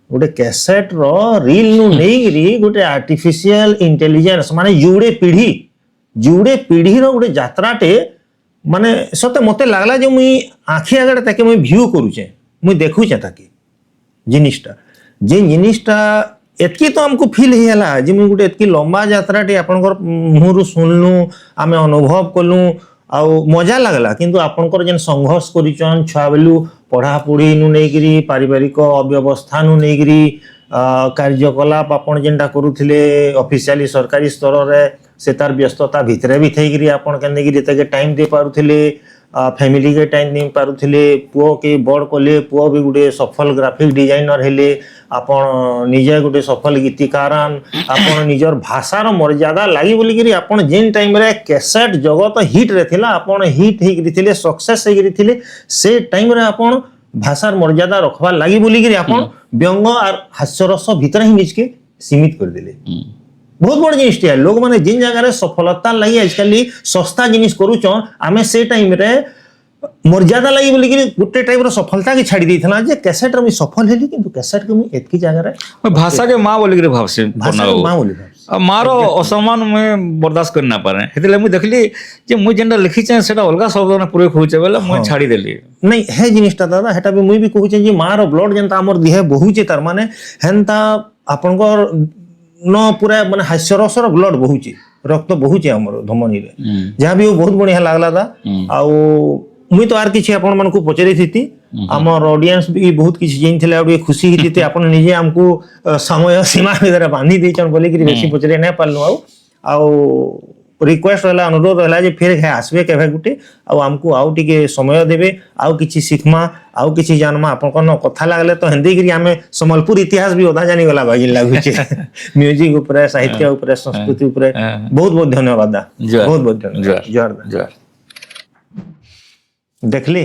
Speaker 2: गोटे कैसेट रो रील नु नेगिरी गोटे आर्टिफिशियल इंटेलिजेंस माने जुड़े पीढ़ी रो गोटे यात्राटे माने सते मते लागला जे मुई आखि आगडे ताके मुई व्यू करूचे मुई देखुचे ताके जिनिसटा एतकी तो हमको फील हेला जे मुई गोटे एतकी लंबा यात्राटे आपनकर मुहरु सुनलु आमे अनुभव कलु आउ मजा लागला किंतु आपनकर जेन संघर्ष करिचन छुआ बेलु पढ़ा पढ़ी नु नेगिरी पारिवारिक अव्यवस्था नु नेगिरी कार्यकलाप आपण जेनटा करूथिले ऑफिशियली सरकारी स्तर रे से तार व्यस्तता भितरे भी थैगिरी आपण केने गिरी तके टाइम दे पारुथिले फैमिली के टाइम दे पारुथिले पुओ के बड़ कले पुओ भी गोटे सफल ग्राफिक डिजाइनर हेले आपण निजे गोटे सफल गीतिकारान आपण निजर भाषार मर्यादा लागि बोली गिरी आपण जेन टाइम रे कैसेट जगत हिट रे थिला आपण हिट हे गिरी थिले सक्सेस हे गिरी थिले से टाइम रे आपण भाषार मर्यादा रखबा लागि बोली गिरी आपण व्यंग और हास्यरस भीतर ही निज के सीमित कर देले बहुत बड़ जिनिस है लोग माने जिन जगह सफलता लगी आजकल सस्ता जिनिस करूचन आमे से टाइम रे मर्यादा लगी बोली कि गोटे टाइप रो सफलता के छाड़ी देथना जे कैसेट रे मी सफल हेली किंतु कैसेट के मी एतकी जगह रे
Speaker 1: भाषा के मां बोली के भावसे
Speaker 2: भाषा के मां बोली
Speaker 1: मारो असमान में बर्दाश्त कर ना पारे हेतले मु देखली जे मु जेंडा लिखी छै सेटा अलगा शब्द ना प्रयोग होचे बेला मु छाड़ी देली
Speaker 2: नहीं है जिनिसटा दादा हेटा भी मुई भी कहू छै जे मारो ब्लड जेंता हमर देह बहुचे तार माने हेंता आपनकर न पूरा माने हास्यरसर ब्लड बहुचे रक्त बहुचे हमर धमनी रे जहां भी बहुत बढ़िया लागला था आउ मुई तो आर किछि आपण मन को पचरी थी हमर ऑडियंस भी बहुत किछि जेन थिले आ खुशी हिती ते आपण निजे हमको समय सीमा भीतर बांधी देचन बोले कि बेसी पचरे नै पालनु आउ रिक्वेस्ट रहा अनुरोध रहा जे फिर है आसबे केवे गुटे आमको आउ टिके समय देबे आउ किछि सिखमा आउ किछि जानमा आपन कोन कथा लागले तो हिंदी गिरी हमें सम्बलपुर इतिहास भी ओदा जानी गला भागी लागुचे म्यूजिक ऊपर साहित्य ऊपर संस्कृति ऊपर बहुत बहुत धन्यवाद दा बहुत बहुत धन्यवाद जोहार देखले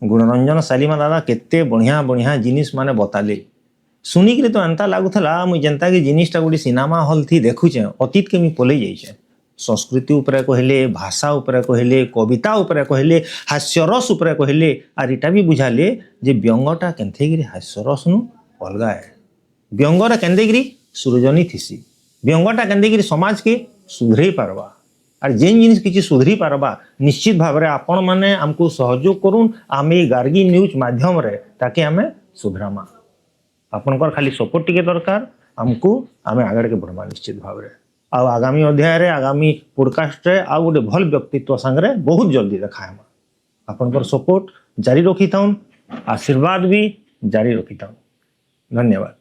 Speaker 2: गुणरंजन सालिमा दादा केते बढ़िया बढ़िया जिनिस माने बताले सुनिक तो एंता लागुला मुझे जनता कि जिनिसटा गोटे सिनेमा हल थी देखुचे अतीत के मुझे पलि जाइए संस्कृति उपरे कहले भाषा उपरे कहले कविता उपरे कहले हास्यरस उपरे कहले आर इटा भी बुझाले जे व्यंगटा केन्थेगिरी हास्यरस नु अलगा है व्यंगर केन्देगिरी सृजनी थीसी व्यंगटा केन्देगिरी समाज के सुधरे पारबा आर जेन जिनिस किछि सुधरी पारबा निश्चित भाव में आपण माने हमको सहयोग करूँ आम गार्गी न्यूज माध्यम रे ताकि आम सुधरामा आपनकर खाली सपोर्ट टिके दरकार हमको आम आगे के बढ़वा निश्चित भाव में आगामी अध्याय रे आगामी पॉडकास्ट रे आ गोटे भल व्यक्तित्व संगे बहुत जल्दी देखा आपनकर सपोर्ट जारी रखी था आशीर्वाद भी जारी रखी था धन्यवाद।